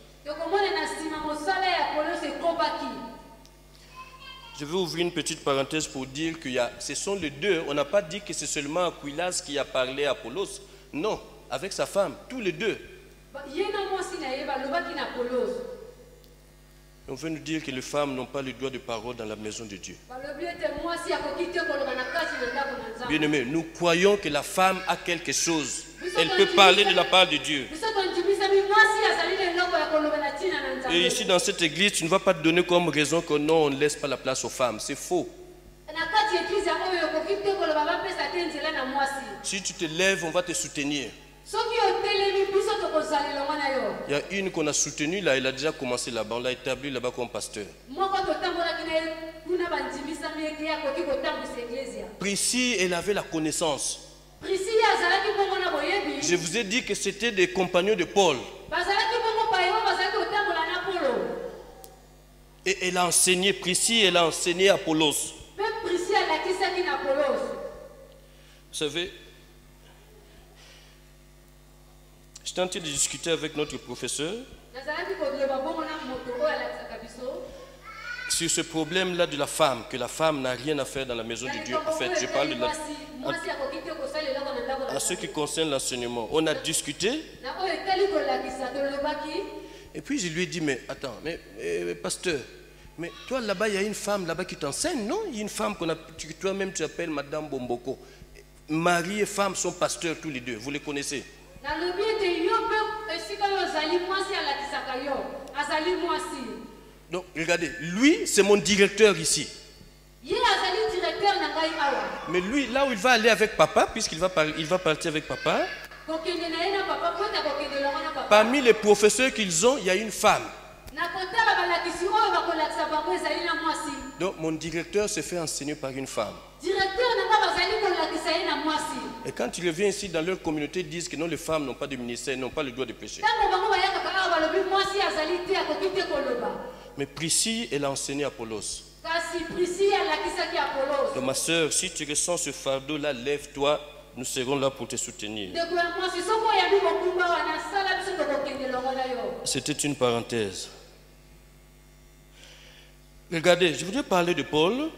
Je vais ouvrir une petite parenthèse pour dire que ce sont les deux. On n'a pas dit que c'est seulement Aquilas qui a parlé à Apollos. Non, avec sa femme, tous les deux. On veut nous dire que les femmes n'ont pas le droit de parole dans la maison de Dieu. Bien aimé, nous croyons que la femme a quelque chose. Elle peut parler de la part de Dieu. Et ici dans cette église, tu ne vas pas te donner comme raison que non, on ne laisse pas la place aux femmes. C'est faux. Si tu te lèves, on va te soutenir. Il y a une qu'on a soutenue là, elle a déjà commencé là-bas, on l'a établi là-bas comme pasteur. Priscille, elle avait la connaissance. Je vous ai dit que c'était des compagnons de Paul. Et elle a enseigné, Priscille, elle a enseigné Apollos. Vous savez, j'étais en train de discuter avec notre professeur sur ce problème-là de la femme, que la femme n'a rien à faire dans la maison de Dieu. En fait, je parle de à ce qui concerne l'enseignement. On a discuté. Et puis je lui ai dit, mais attends, mais pasteur, mais toi là-bas, il y a une femme là-bas qui t'enseigne, non? Il y a une femme que toi-même tu appelles Madame Bomboko. Mari et femme sont pasteurs tous les deux, vous les connaissez? Donc regardez, lui c'est mon directeur ici. Mais lui, là où il va aller avec papa, puisqu'il va partir avec papa, parmi les professeurs qu'ils ont, il y a une femme. Donc mon directeur se fait enseigner par une femme. Et quand ils reviennent ici dans leur communauté, ils disent que non, les femmes n'ont pas de ministère, n'ont pas le droit de prêcher. Mais Priscille, elle a enseigné Apollos. Donc ma soeur, si tu ressens ce fardeau-là, lève-toi, nous serons là pour te soutenir. C'était une parenthèse. Regardez, je voudrais parler de Paul.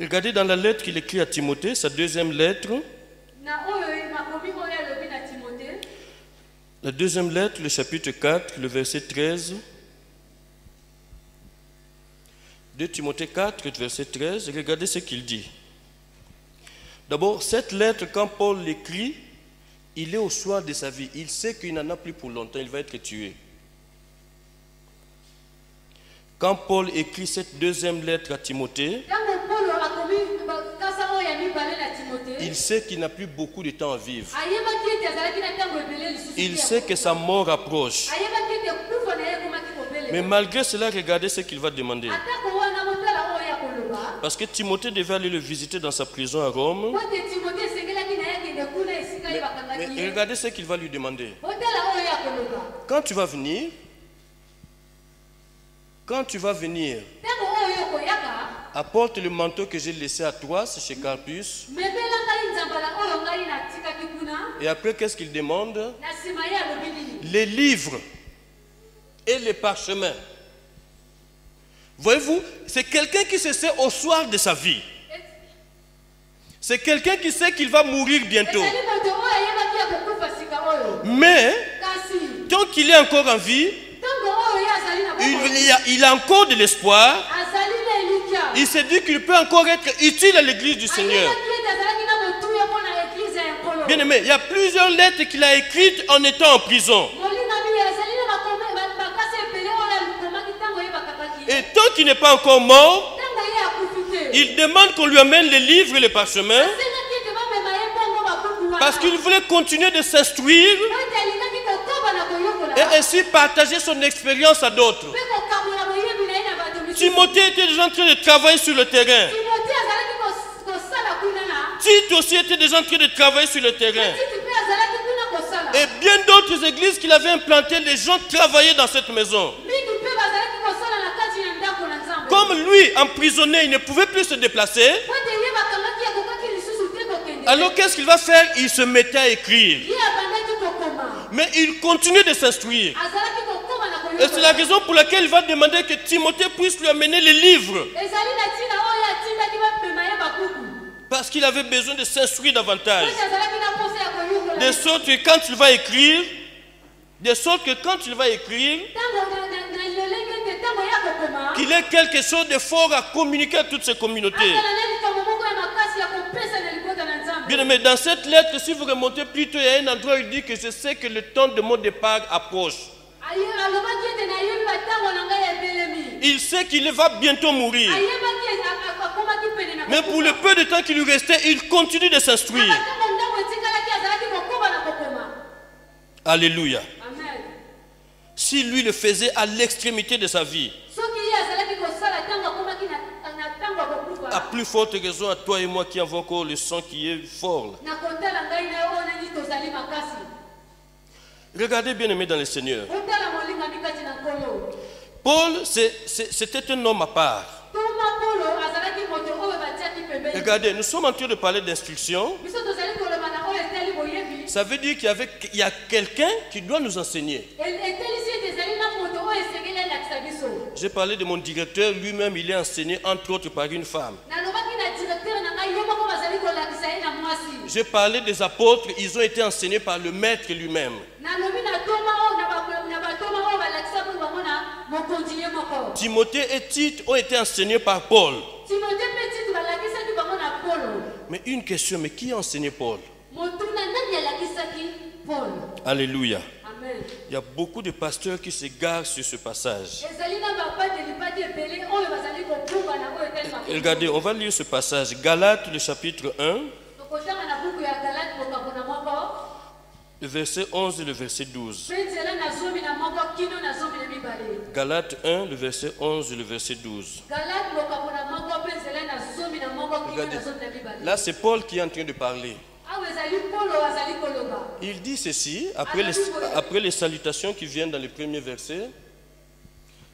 Regardez dans la lettre qu'il écrit à Timothée, sa deuxième lettre. La deuxième lettre, le chapitre 4, le verset 13. 2 Timothée 4, verset 13. Regardez ce qu'il dit. D'abord, cette lettre, quand Paul l'écrit, il est au soir de sa vie. Il sait qu'il n'en a plus pour longtemps, il va être tué. Quand Paul écrit cette deuxième lettre à Timothée, il sait qu'il n'a plus beaucoup de temps à vivre. Il sait que sa mort approche. Mais malgré cela, regardez ce qu'il va demander. Parce que Timothée devait aller le visiter dans sa prison à Rome. Mais regardez ce qu'il va lui demander. Quand tu vas venir, quand tu vas venir, apporte le manteau que j'ai laissé à toi, c'est chez Carpus. Et après, qu'est-ce qu'il demande? Les livres et les parchemins. Voyez-vous, c'est quelqu'un qui se sait au soir de sa vie. C'est quelqu'un qui sait qu'il va mourir bientôt. Mais, tant qu'il est encore en vie, il a encore de l'espoir. Il se dit qu'il peut encore être utile à l'église du Seigneur. Bien aimé, il y a plusieurs lettres qu'il a écrites en étant en prison. Et tant qu'il n'est pas encore mort, il demande qu'on lui amène les livres et les parchemins parce qu'il voulait continuer de s'instruire et ainsi partager son expérience à d'autres. Timothée était déjà en train de travailler sur le terrain. Tite aussi était déjà en train de travailler sur le terrain. Et bien d'autres églises qu'il avait implantées, les gens travaillaient dans cette maison. Comme lui, emprisonné, il ne pouvait plus se déplacer. Alors qu'est-ce qu'il va faire? Il se mettait à écrire. Mais il continue de s'instruire. Et c'est la raison pour laquelle il va demander que Timothée puisse lui amener les livres. Parce qu'il avait besoin de s'instruire davantage. De sorte que quand il va écrire, qu'il ait quelque chose de fort à communiquer à toutes ces communautés. Bien aimé, dans cette lettre, si vous remontez plutôt, il y a un endroit où il dit que je sais que le temps de mon départ approche. Il sait qu'il va bientôt mourir. Mais pour le peu de temps qu'il lui restait, il continue de s'instruire. Alléluia. Si lui le faisait à l'extrémité de sa vie, à plus forte raison à toi et moi qui avons encore le sang qui est fort. Regardez bien aimé dans le Seigneur. Paul, c'était un homme à part. Regardez, nous sommes en train de parler d'instruction. Ça veut dire qu'il y a quelqu'un qui doit nous enseigner. J'ai parlé de mon directeur, lui-même il est enseigné entre autres par une femme. J'ai parlé des apôtres, ils ont été enseignés par le maître lui-même. Timothée et Tite ont été enseignés par Paul. Mais une question, mais qui a enseigné Paul? Alléluia. Amen. Il y a beaucoup de pasteurs qui s'égarent sur ce passage. Regardez, on va lire ce passage. Galates, le chapitre 1, le verset 11 et le verset 12. Galates 1, le verset 11 et le verset 12. Regardez, là c'est Paul qui est en train de parler. Il dit ceci, après les salutations qui viennent dans les premiers versets.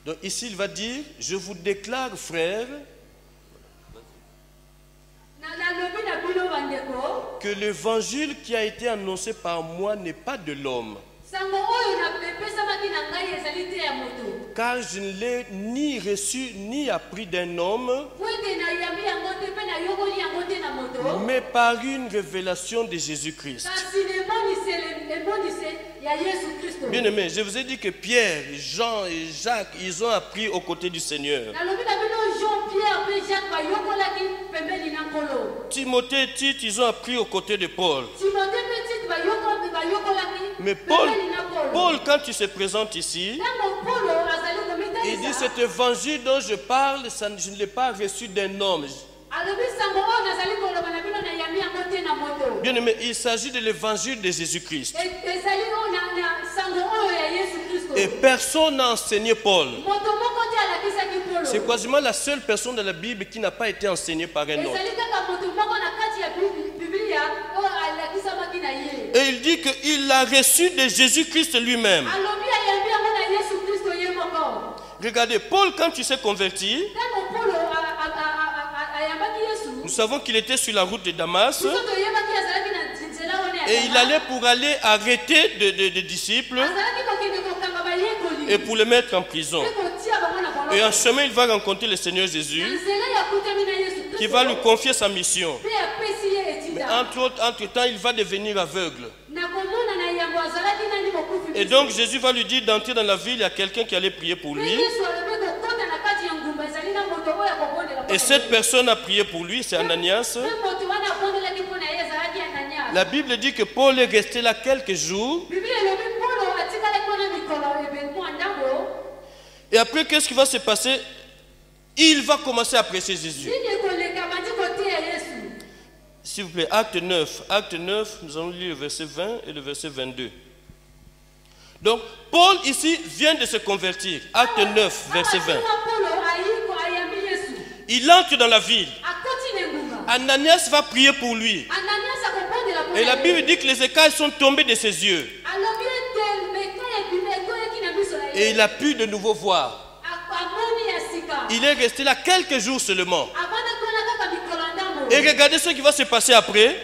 Donc ici il va dire, je vous déclare frères, que l'évangile qui a été annoncé par moi n'est pas de l'homme. Car je ne l'ai ni reçu ni appris d'un homme, mais par une révélation de Jésus-Christ. Bien aimé, je vous ai dit que Pierre, Jean et Jacques, ils ont appris aux côtés du Seigneur. Timothée et Tite, ils ont appris aux côtés de Paul. Mais Paul, quand il se présente ici, il dit cet évangile dont je parle, je ne l'ai pas reçu d'un homme. Bien aimé, il s'agit de l'évangile de Jésus-Christ. Et personne n'a enseigné Paul. C'est quasiment la seule personne de la Bible qui n'a pas été enseignée par un autre. Et il dit qu'il l'a reçu de Jésus-Christ lui-même. Regardez, Paul, quand il s'est converti, nous savons qu'il était sur la route de Damas et il allait pour aller arrêter des disciples et pour les mettre en prison. Et en chemin, il va rencontrer le Seigneur Jésus qui va lui confier sa mission. Mais entre-temps, il va devenir aveugle. Et donc Jésus va lui dire d'entrer dans la ville, il y a quelqu'un qui allait prier pour lui. Et cette personne a prié pour lui, c'est Ananias. La Bible dit que Paul est resté là quelques jours. Et après, qu'est-ce qui va se passer? Il va commencer à prêcher Jésus. S'il vous plaît, acte 9. Acte 9, nous allons lire le verset 20 et le verset 22. Donc, Paul ici vient de se convertir. Acte 9, verset 20. Il entre dans la ville. Ananias va prier pour lui. Et la Bible dit que les écailles sont tombées de ses yeux. Et il a pu de nouveau voir. Il est resté là quelques jours seulement. Et regardez ce qui va se passer après.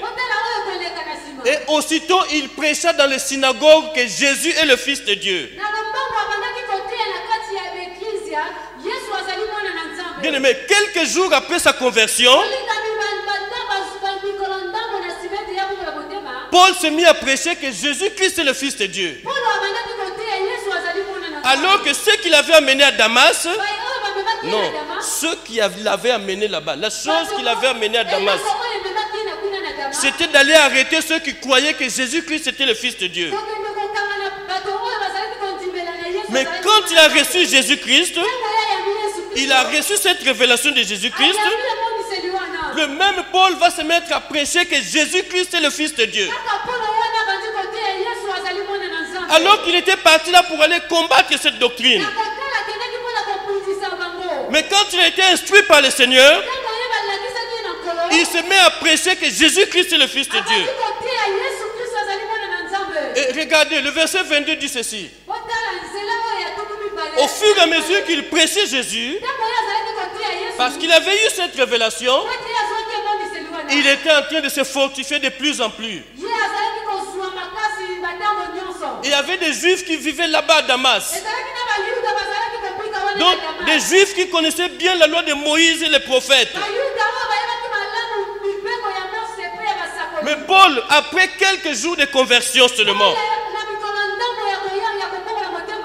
Et aussitôt il prêcha dans les synagogues que Jésus est le Fils de Dieu. Bien aimé, quelques jours après sa conversion, Paul s'est mis à prêcher que Jésus-Christ est le Fils de Dieu. Alors que ceux qui l'avaient amené à Damas, non, ceux qui l'avaient amené là-bas, la chose qui l'avait amené à Damas, c'était d'aller arrêter ceux qui croyaient que Jésus-Christ était le Fils de Dieu. Mais quand il a reçu Jésus-Christ, il a reçu cette révélation de Jésus-Christ. Le même Paul va se mettre à prêcher que Jésus-Christ est le Fils de Dieu. Alors qu'il était parti là pour aller combattre cette doctrine. Mais quand il a été instruit par le Seigneur, il se met à prêcher que Jésus-Christ est le Fils de Dieu. Et regardez, le verset 22 dit ceci. Au fur et à mesure qu'il prêchait Jésus, parce qu'il avait eu cette révélation, il était en train de se fortifier de plus en plus. Il y avait des Juifs qui vivaient là-bas à Damas. Donc, des Juifs qui connaissaient bien la loi de Moïse et les prophètes. Mais Paul, après quelques jours de conversion seulement,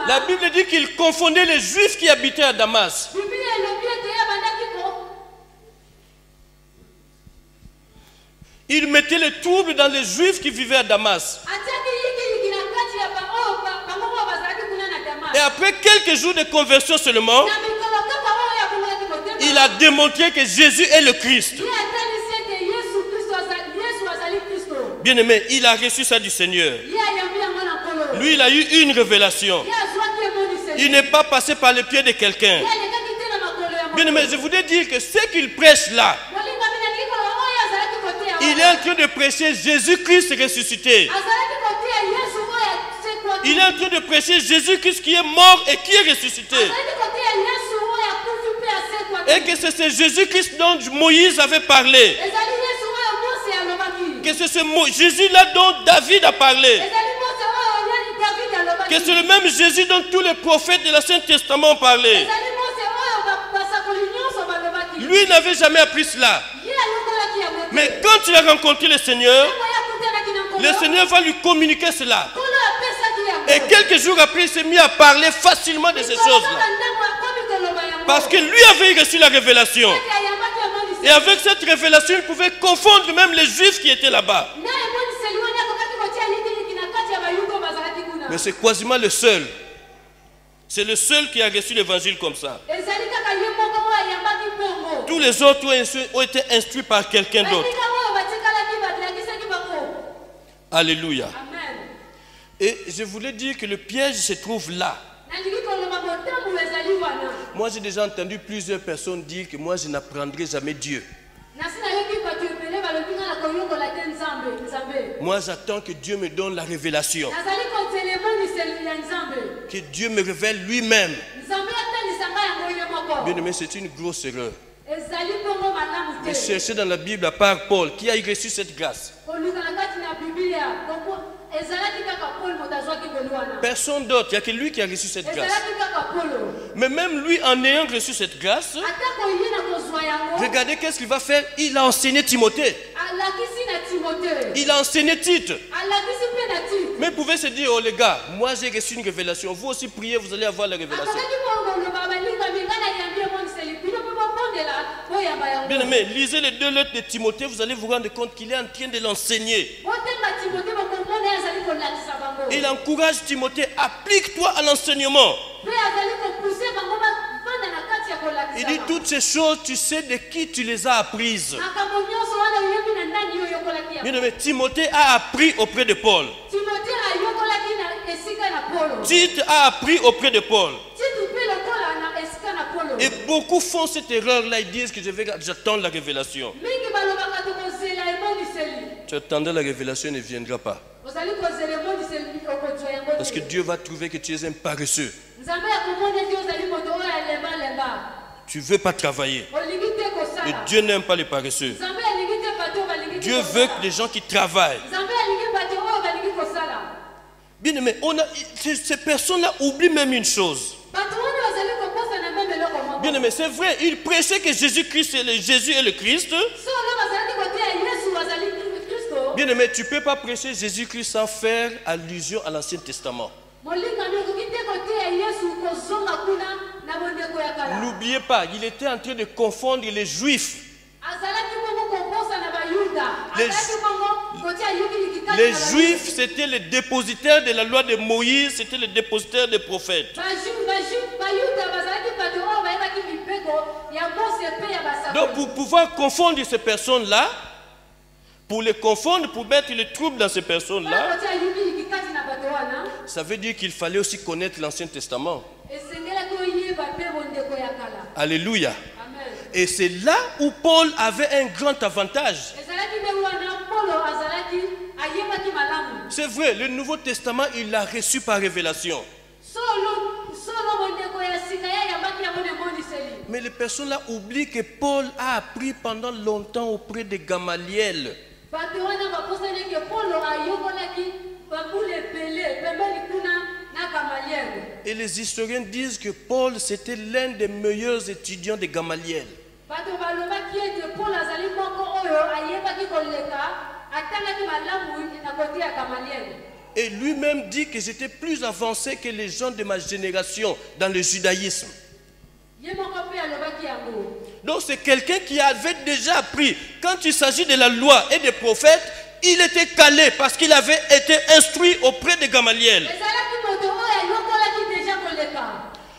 la Bible dit qu'il confondait les Juifs qui habitaient à Damas. Il mettait les troubles dans les Juifs qui vivaient à Damas. Et après quelques jours de conversion seulement, il a démontré que Jésus est le Christ. Bien aimé, il a reçu ça du Seigneur. Lui, il a eu une révélation. Il n'est pas passé par les pieds de quelqu'un. Bien aimé, je voudrais dire que ce qu'il prêche là, il est en train de prêcher Jésus-Christ ressuscité. Il est en train de prêcher Jésus-Christ qui est mort et qui est ressuscité. Et que c'est ce Jésus-Christ dont Moïse avait parlé. Que c'est ce Jésus-là dont David a parlé. Que c'est le même Jésus dont tous les prophètes de l'Ancien Testament ont parlé. Lui n'avait jamais appris cela. Mais quand il a rencontré le Seigneur va lui communiquer cela. Et quelques jours après, il s'est mis à parler facilement de ces choses-là. Parce que lui avait reçu la révélation. Et avec cette révélation, il pouvait confondre même les Juifs qui étaient là-bas. Mais c'est quasiment le seul. C'est le seul qui a reçu l'évangile comme ça. Tous les autres ont été instruits par quelqu'un d'autre. Alléluia. Et je voulais dire que le piège se trouve là. Moi, j'ai déjà entendu plusieurs personnes dire que moi, je n'apprendrai jamais Dieu. Moi, j'attends que Dieu me donne la révélation. Que Dieu me révèle lui-même. Bien aimé, c'est une grosse erreur. De chercher dans la Bible à part Paul qui a reçu cette grâce. Personne d'autre, il n'y a que lui qui a reçu cette grâce. Mais même lui, en ayant reçu cette grâce, regardez qu'est-ce qu'il va faire. Il a enseigné Timothée. Il a enseigné Tite. Mais vous pouvez se dire, oh les gars, moi j'ai reçu une révélation. Vous aussi priez, vous allez avoir la révélation. Bien aimé, lisez les 2 lettres de Timothée, vous allez vous rendre compte qu'il est en train de l'enseigner. Il encourage Timothée, applique-toi à l'enseignement. Il dit toutes ces choses, tu sais de qui tu les as apprises. Bien aimé, Timothée a appris auprès de Paul. Tite a appris auprès de Paul. Et beaucoup font cette erreur-là, ils disent que j'attends la révélation. Tu attendais la révélation, elle ne viendra pas. Parce que Dieu va trouver que tu es un paresseux. Tu ne veux pas travailler. Et Dieu n'aime pas les paresseux. Dieu veut que les gens qui travaillent. Bien aimé, ces personnes-là oublient même une chose. Bien aimé, c'est vrai, ils prêchaient que Jésus-Christ est Jésus est le Christ. Bien aimé, tu ne peux pas prêcher Jésus-Christ sans faire allusion à l'Ancien Testament. N'oubliez pas, il était en train de confondre les Juifs. Les Juifs, c'était les dépositaires de la loi de Moïse, c'était les dépositaires des prophètes. Donc pour pouvoir confondre ces personnes-là, pour les confondre, pour mettre le trouble dans ces personnes-là, ça veut dire qu'il fallait aussi connaître l'Ancien Testament. Alléluia. Et c'est là où Paul avait un grand avantage. C'est vrai, le Nouveau Testament, il l'a reçu par révélation. Mais les personnes là oublient que Paul a appris pendant longtemps auprès de Gamaliel. Et les historiens disent que Paul c'était l'un des meilleurs étudiants de Gamaliel. Et lui-même dit que j'étais plus avancé que les gens de ma génération dans le judaïsme. Donc c'est quelqu'un qui avait déjà appris. Quand il s'agit de la loi et des prophètes, il était calé parce qu'il avait été instruit auprès de Gamaliel.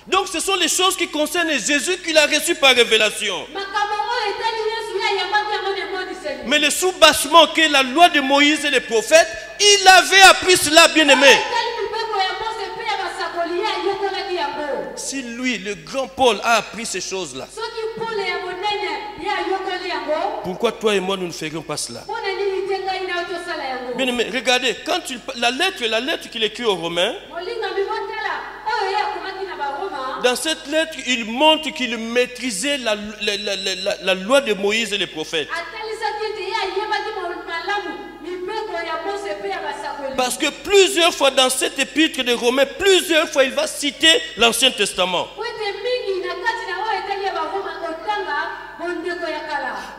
Donc ce sont les choses qui concernent Jésus qu'il a reçu par révélation. Mais le soubassement que la loi de Moïse et les prophètes, il avait appris cela, bien aimé. Si lui, le grand Paul, a appris ces choses-là, pourquoi toi et moi nous ne ferions pas cela? Bien aimé, regardez, quand la lettre qu'il écrit aux Romains, dans cette lettre, il montre qu'il maîtrisait la loi de Moïse et les prophètes. Parce que plusieurs fois dans cette épître de Romains, plusieurs fois il va citer l'Ancien Testament.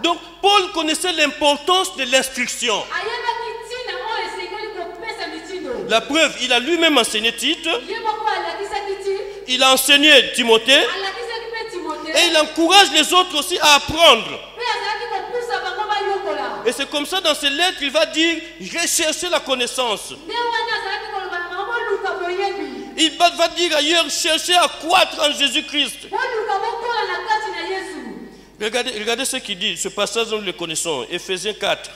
Donc Paul connaissait l'importance de l'instruction. La preuve, il a lui-même enseigné Tite, il a enseigné Timothée, et il encourage les autres aussi à apprendre. Et c'est comme ça dans ces lettres, il va dire, recherchez la connaissance. Il va dire ailleurs, cherchez à croître en Jésus-Christ. Regardez ce qu'il dit, ce passage nous le connaissons, Éphésiens 4.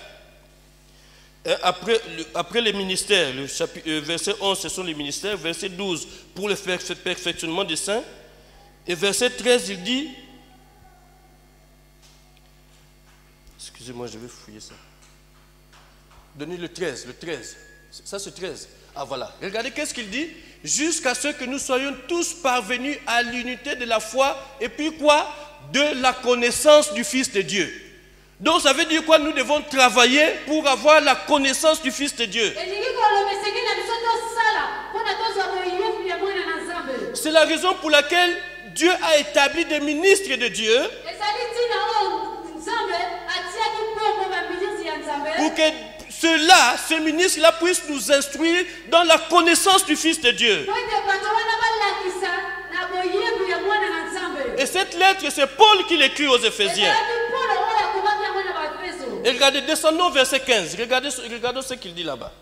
Après les ministères, verset 11 ce sont les ministères, verset 12 pour le perfectionnement des saints, et verset 13 il dit, excusez-moi je vais fouiller ça, donnez le 13, ça c'est 13. Ah voilà, regardez qu'est-ce qu'il dit. Jusqu'à ce que nous soyons tous parvenus à l'unité de la foi et puis quoi? De la connaissance du Fils de Dieu. Donc ça veut dire quoi? Nous devons travailler pour avoir la connaissance du Fils de Dieu. C'est la raison pour laquelle Dieu a établi des ministres de Dieu pour que ceux-là, ces ministres-là puissent nous instruire dans la connaissance du Fils de Dieu. Et cette lettre, c'est Paul qui l'écrit aux Éphésiens. Et regardez, descendons au verset 15. Regardez ce qu'il dit là-bas.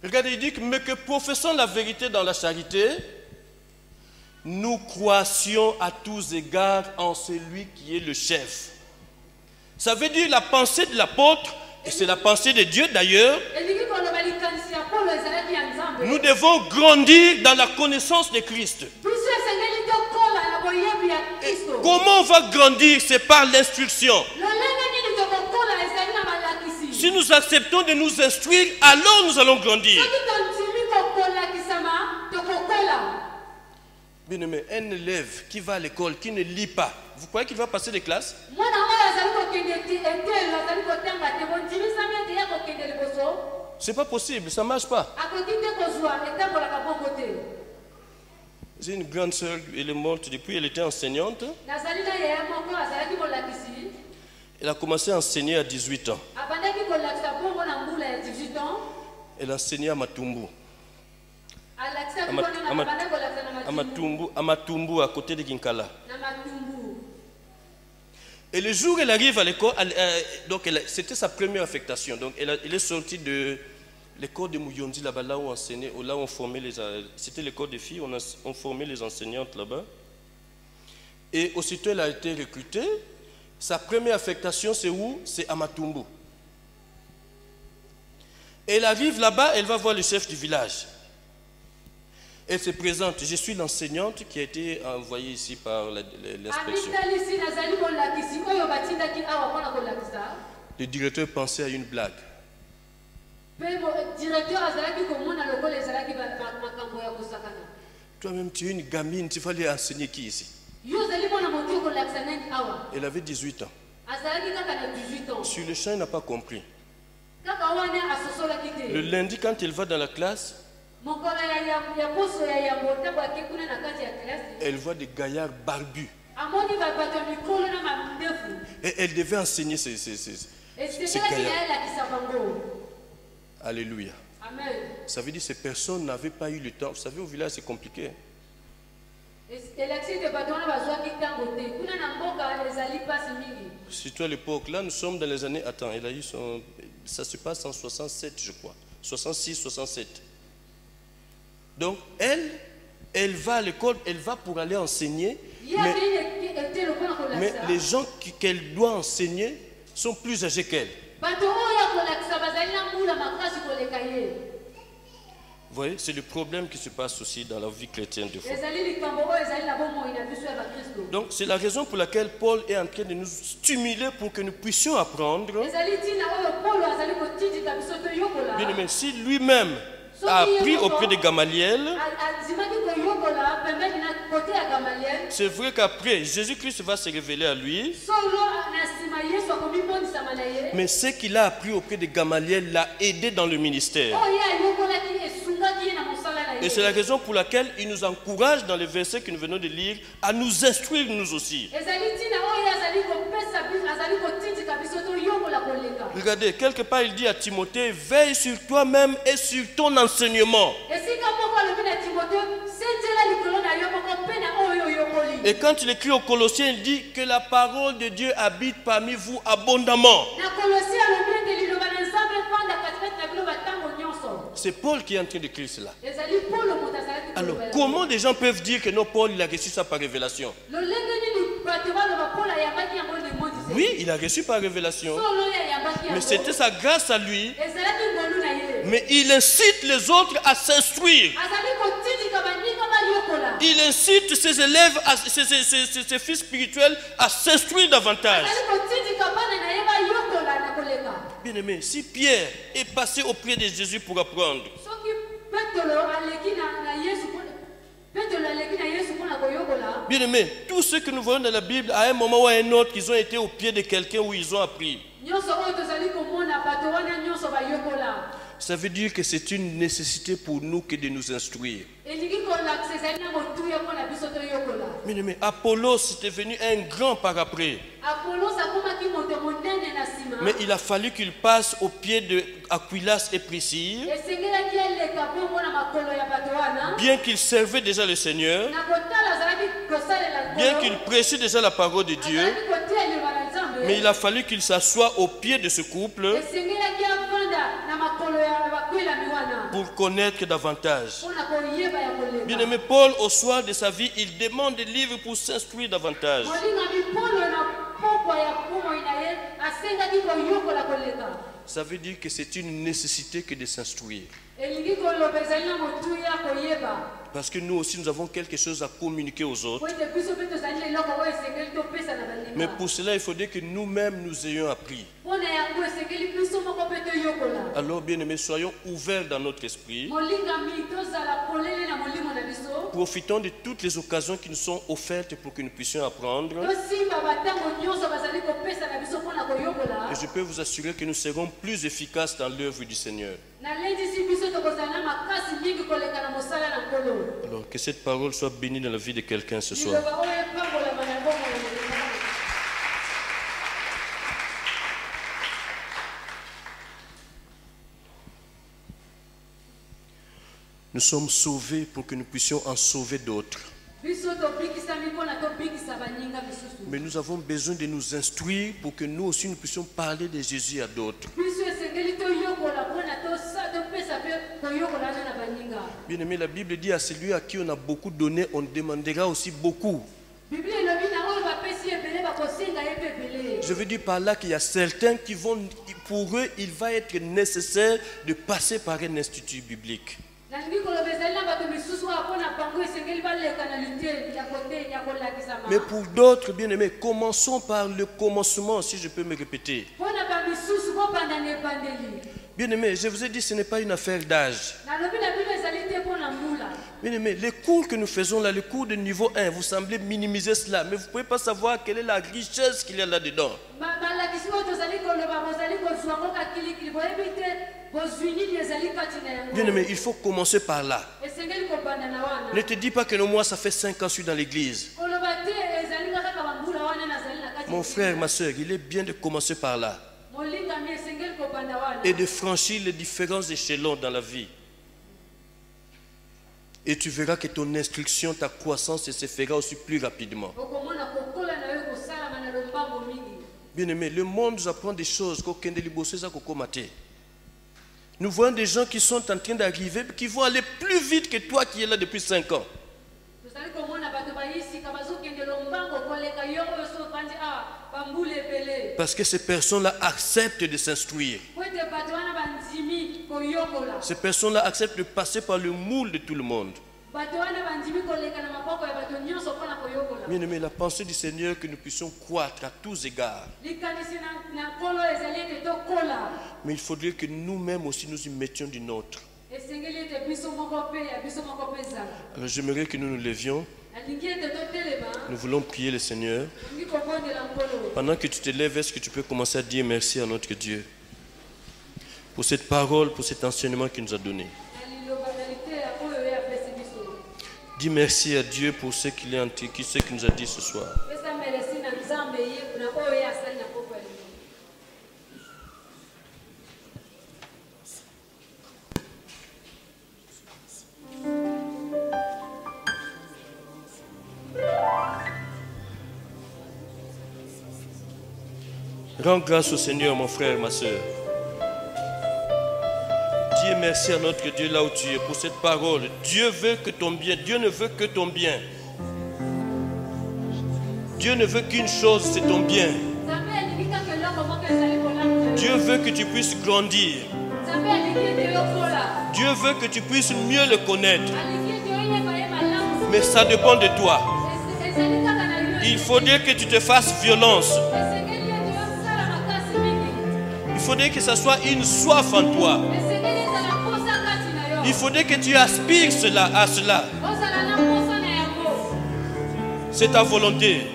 Regardez, il dit que, mais que professant la vérité dans la charité, nous croissions à tous égards en celui qui est le chef. Ça veut dire la pensée de l'apôtre, et c'est la pensée de Dieu d'ailleurs. Nous devons grandir dans la connaissance de Christ. Et comment on va grandir? C'est par l'instruction. Si nous acceptons de nous instruire, alors nous allons grandir. Bien aimé, un élève qui va à l'école, qui ne lit pas, vous croyez qu'il va passer des classes? C'est pas possible, ça ne marche pas. J'ai une grande sœur, elle est morte depuis, elle était enseignante. Elle a commencé à enseigner à 18 ans. Elle a enseigné à Matumbu. À Matumbu, à côté de Kinkala. Et le jour où elle arrive à l'école, c'était sa première affectation. Donc elle est sortie de l'école de Mouyondi, là-bas, là où on enseignait, là où on formait les... C'était l'école des filles, on formait les enseignantes là-bas. Et aussitôt elle a été recrutée. Sa première affectation, c'est où? C'est à Matumbu. Elle arrive là-bas, elle va voir le chef du village. Elle se présente. Je suis l'enseignante qui a été envoyée ici par l'inspection. Le directeur pensait à une blague. Toi-même, tu es une gamine, tu vas aller enseigner qui ici? Elle avait 18 ans. Sur le champ, elle n'a pas compris. Le lundi, quand elle va dans la classe, elle voit des gaillards barbus. Et elle devait enseigner ces gaillards. Alléluia. Amen. Ça veut dire que ces personnes n'avaient pas eu le temps. Vous savez, au village, c'est compliqué. Surtout à l'époque, là, nous sommes dans les années... Attends, elle a eu son... Ça se passe en 67, je crois. 66, 67. Donc, elle va à l'école, elle va pour aller enseigner. Mais les gens qu'elle doit enseigner sont plus âgés qu'elle. Vous voyez, c'est le problème qui se passe aussi dans la vie chrétienne de foi. Donc, c'est la raison pour laquelle Paul est en train de nous stimuler pour que nous puissions apprendre. Bien aimé, si lui-même a appris auprès de Gamaliel, c'est vrai qu'après, Jésus-Christ va se révéler à lui. Mais ce qu'il a appris auprès de Gamaliel l'a aidé dans le ministère. Et c'est la raison pour laquelle il nous encourage dans les versets que nous venons de lire à nous instruire nous aussi. Regardez, quelque part il dit à Timothée, veille sur toi-même et sur ton enseignement. Et quand il écrit aux Colossiens, il dit que la parole de Dieu habite parmi vous abondamment. C'est Paul qui est en train d'écrire cela. Alors, comment des gens peuvent dire que non, Paul, il a reçu ça par révélation? Oui, il a reçu par révélation. Mais c'était sa grâce à lui. Mais il incite les autres à s'instruire. Il incite ses élèves, ses fils spirituels à s'instruire davantage. Bien-aimé, si Pierre est passé auprès de Jésus pour apprendre, bien-aimé, tous ceux que nous voyons dans la Bible, à un moment ou à un autre, ils ont été au pied de quelqu'un où ils ont appris. Ça veut dire que c'est une nécessité pour nous que de nous instruire. Bien-aimé, Apollos était devenu un grand par après. Mais il a fallu qu'il passe au pied d'Aquilas et Priscille. Bien qu'il servait déjà le Seigneur, bien qu'il prêchait déjà la parole de Dieu, mais il a fallu qu'il s'assoie au pied de ce couple pour connaître davantage. Bien-aimé, Paul, au soir de sa vie, il demande des livres pour s'instruire davantage. Ça veut dire que c'est une nécessité que de s'instruire. Parce que nous aussi, nous avons quelque chose à communiquer aux autres. Mais pour cela, il faudrait que nous-mêmes nous ayons appris. Alors, bien-aimés, soyons ouverts dans notre esprit. Profitons de toutes les occasions qui nous sont offertes pour que nous puissions apprendre. Et je peux vous assurer que nous serons plus efficaces dans l'œuvre du Seigneur. Alors, que cette parole soit bénie dans la vie de quelqu'un ce soir. Nous sommes sauvés pour que nous puissions en sauver d'autres. Mais nous avons besoin de nous instruire pour que nous aussi nous puissions parler de Jésus à d'autres. Bien aimé, la Bible dit à celui à qui on a beaucoup donné, on demandera aussi beaucoup. Je veux dire par là qu'il y a certains qui vont, pour eux, il va être nécessaire de passer par un institut biblique. Mais pour d'autres, bien aimés, commençons par le commencement, si je peux me répéter. Bien aimé, je vous ai dit, ce n'est pas une affaire d'âge. Bien aimé, les cours que nous faisons là, les cours de niveau 1, vous semblez minimiser cela, mais vous ne pouvez pas savoir quelle est la richesse qu'il y a là-dedans. Bien aimé, il faut commencer par là. Ne te dis pas que moi, ça fait 5 ans que je suis dans l'église. Mon frère, ma soeur, il est bien de commencer par là. Et de franchir les différents échelons dans la vie. Et tu verras que ton instruction, ta croissance se fera aussi plus rapidement. Bien aimé, le monde nous apprend des choses. Nous voyons des gens qui sont en train d'arriver, qui vont aller plus vite que toi qui es là depuis 5 ans. Parce que ces personnes-là acceptent de s'instruire. Ces personnes-là acceptent de passer par le moule de tout le monde. Bien aimé, la pensée du Seigneur que nous puissions croître à tous égards. Mais il faudrait que nous-mêmes aussi nous y mettions du nôtre. Alors j'aimerais que nous nous levions. Nous voulons prier le Seigneur. Pendant que tu te lèves, est-ce que tu peux commencer à dire merci à notre Dieu pour cette parole, pour cet enseignement qu'il nous a donné. Dis merci à Dieu pour ce qu'il nous a dit ce soir. Rends grâce au Seigneur, mon frère, ma soeur. Dis merci à notre Dieu là où tu es pour cette parole. Dieu veut que ton bien. Dieu ne veut que ton bien. Dieu ne veut qu'une chose, c'est ton bien. Dieu veut que tu puisses grandir. Dieu veut que tu puisses mieux le connaître. Mais ça dépend de toi. Il faudrait que tu te fasses violence. Il faudrait que ça soit une soif en toi. Il faudrait que tu aspires à cela. C'est ta volonté.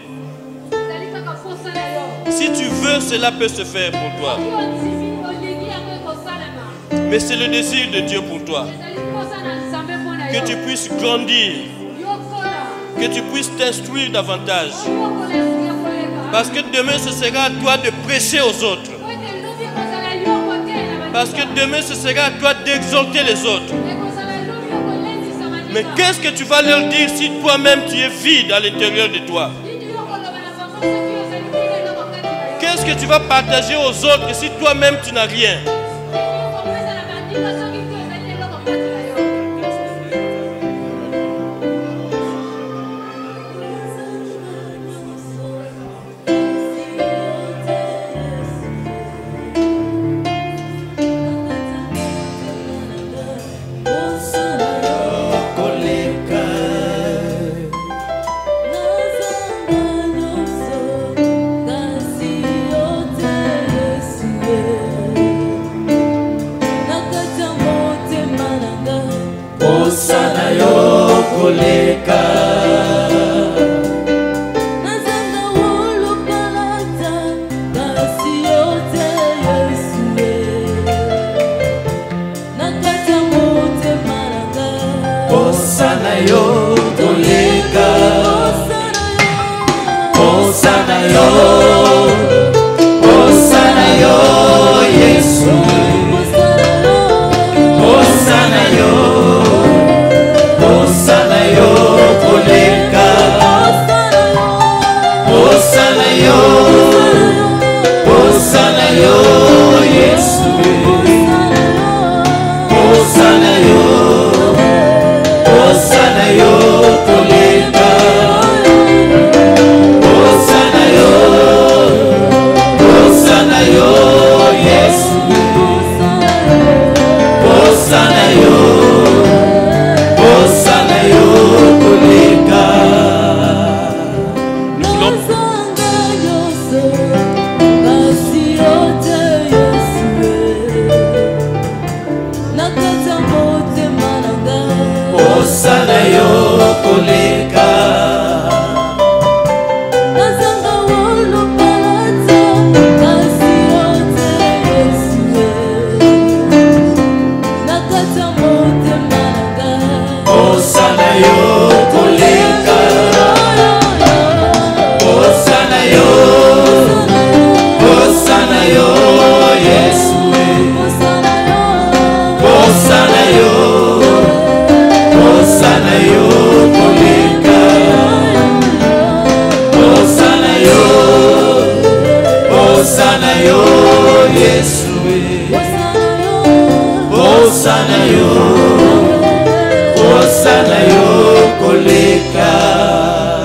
Si tu veux, cela peut se faire pour toi. Mais c'est le désir de Dieu pour toi. Que tu puisses grandir. Que tu puisses t'instruire davantage. Parce que demain, ce sera à toi de prêcher aux autres. Parce que demain, ce sera à toi d'exhorter les autres. Mais qu'est-ce que tu vas leur dire si toi-même tu es vide à l'intérieur de toi? Qu'est-ce que tu vas partager aux autres si toi-même tu n'as rien?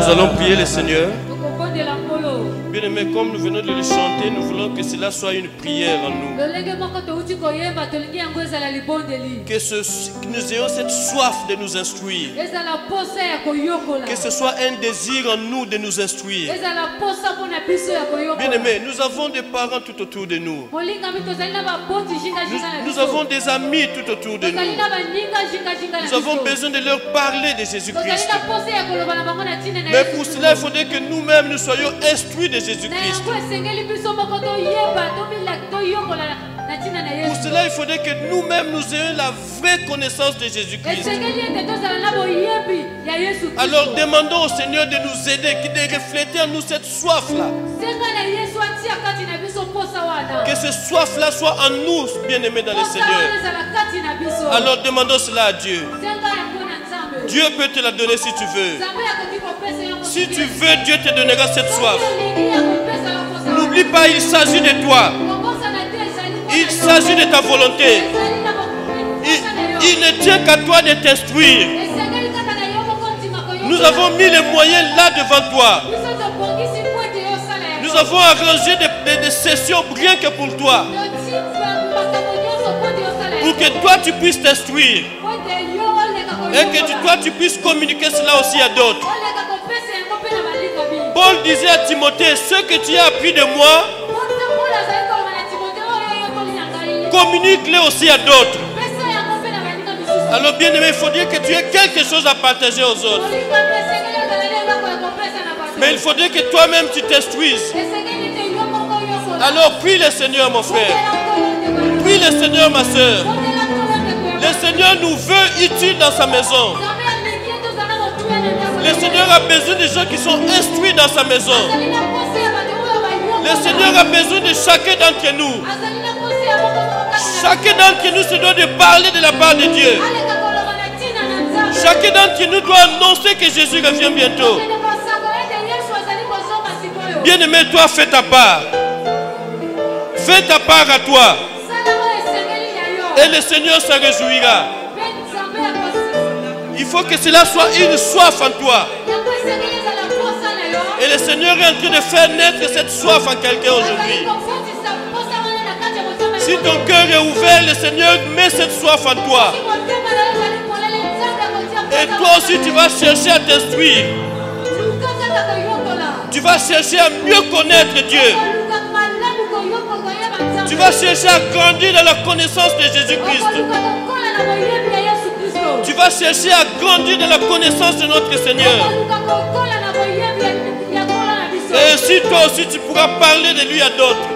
Nous allons prier le Seigneur. Bien-aimés, comme nous venons de le chanter, nous voulons que cela soit une prière en nous. Que nous ayons cette soif de nous instruire. Que ce soit un désir en nous de nous instruire. Bien-aimés, nous avons des parents tout autour de nous. Nous avons des amis tout autour de nous. Nous avons besoin de leur parler de Jésus-Christ. Mais pour cela, il faudrait que nous-mêmes nous soyons instruits de Jésus-Christ. Pour cela, il faudrait que nous-mêmes nous ayons la vraie connaissance de Jésus-Christ. Alors demandons au Seigneur de nous aider, de refléter en nous cette soif-là. Que cette soif-là soit en nous, bien-aimés dans le Seigneur. Alors demandons cela à Dieu. Dieu peut te la donner si tu veux. Si tu veux, Dieu te donnera cette soif. N'oublie pas, il s'agit de toi. Il s'agit de ta volonté. Il ne tient qu'à toi de t'instruire. Nous avons mis les moyens là devant toi. Nous avons arrangé des sessions rien que pour toi. Pour que toi tu puisses t'instruire. Et que toi tu puisses communiquer cela aussi à d'autres. Paul disait à Timothée, ce que tu as appris de moi, communique-les aussi à d'autres. Alors bien aimé, il faudrait que tu aies quelque chose à partager aux autres. Mais il faudrait que toi-même tu t'instruises. Alors prie le Seigneur mon frère. Prie le Seigneur ma soeur. Le Seigneur nous veut utiles dans sa maison. Le Seigneur a besoin de gens qui sont instruits dans sa maison. Le Seigneur a besoin de chacun d'entre nous. Chacun d'entre nous se doit de parler de la part de Dieu. Chacun d'entre nous doit annoncer que Jésus revient bientôt. Bien-aimé, toi, fais ta part. Fais ta part à toi. Et le Seigneur s'en réjouira. Il faut que cela soit une soif en toi. Et le Seigneur est en train de faire naître cette soif en quelqu'un aujourd'hui. Si ton cœur est ouvert, le Seigneur met cette soif en toi. Et toi aussi, tu vas chercher à t'instruire. Tu vas chercher à mieux connaître Dieu. Tu vas chercher à grandir dans la connaissance de Jésus-Christ. Tu vas chercher à grandir dans la connaissance de notre Seigneur. Et ainsi, toi aussi, tu pourras parler de lui à d'autres.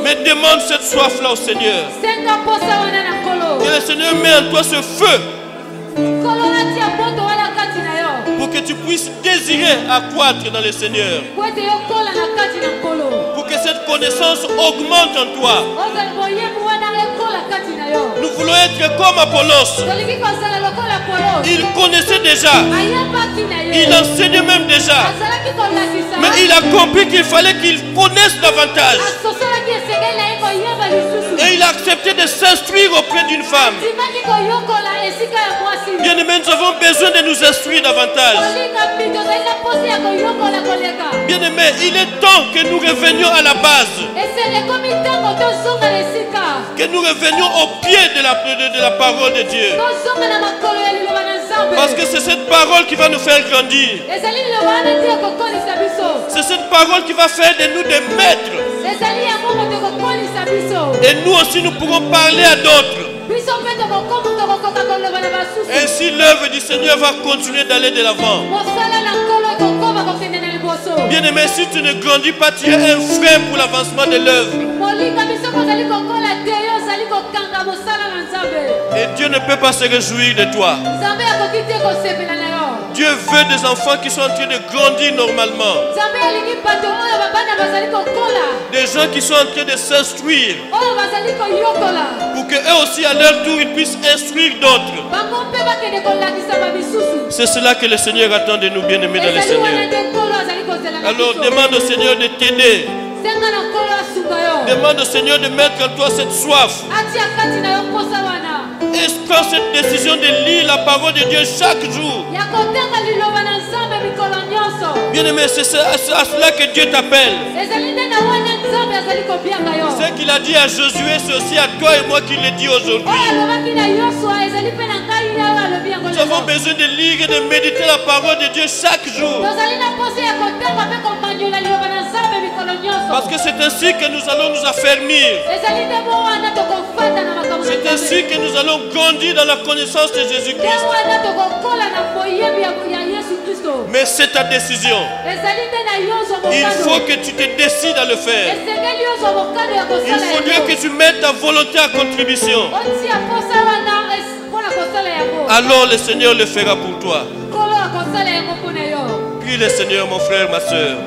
Mais demande cette soif-là au Seigneur. Que le Seigneur met en toi ce feu. Pour que tu puisses désirer accroître dans le Seigneur. Pour que cette connaissance augmente en toi. Nous voulons être comme Apollos. Il connaissait déjà. Il enseignait même déjà. Mais il a compris qu'il fallait qu'il connaisse davantage. Et il a accepté de s'instruire auprès d'une femme. Bien aimé, nous avons besoin de nous instruire davantage. Bien aimé, il est temps que nous revenions à la base. Que nous revenions au pied de la parole de Dieu. Parce que c'est cette parole qui va nous faire grandir. C'est cette parole qui va faire de nous des maîtres. Et nous aussi nous pourrons parler à d'autres. Ainsi l'œuvre du Seigneur va continuer d'aller de l'avant. Bien aimé, si tu ne grandis pas, tu es un frein pour l'avancement de l'œuvre. Et Dieu ne peut pas se réjouir de toi. Dieu veut des enfants qui sont en train de grandir normalement. Des gens qui sont en train de s'instruire. Pour qu'eux aussi à leur tour ils puissent instruire d'autres. C'est cela que le Seigneur attend de nous, bien-aimés dans le Seigneur. Alors demande au Seigneur de t'aider. Demande au Seigneur de mettre en toi cette soif. Et prends cette décision de lire la parole de Dieu chaque jour. Bien aimé, c'est à cela que Dieu t'appelle. Ce qu'il a dit à Josué, c'est aussi à toi et moi qu'il le dit aujourd'hui. Nous avons besoin de lire et de méditer la parole de Dieu chaque jour. Parce que c'est ainsi que nous allons nous affermir. C'est ainsi que nous allons grandir dans la connaissance de Jésus-Christ. Mais c'est ta décision. Il faut que tu te décides à le faire. Il faudrait que tu mettes ta volonté à contribution. Alors le Seigneur le fera pour toi. Prie le Seigneur, mon frère, ma soeur.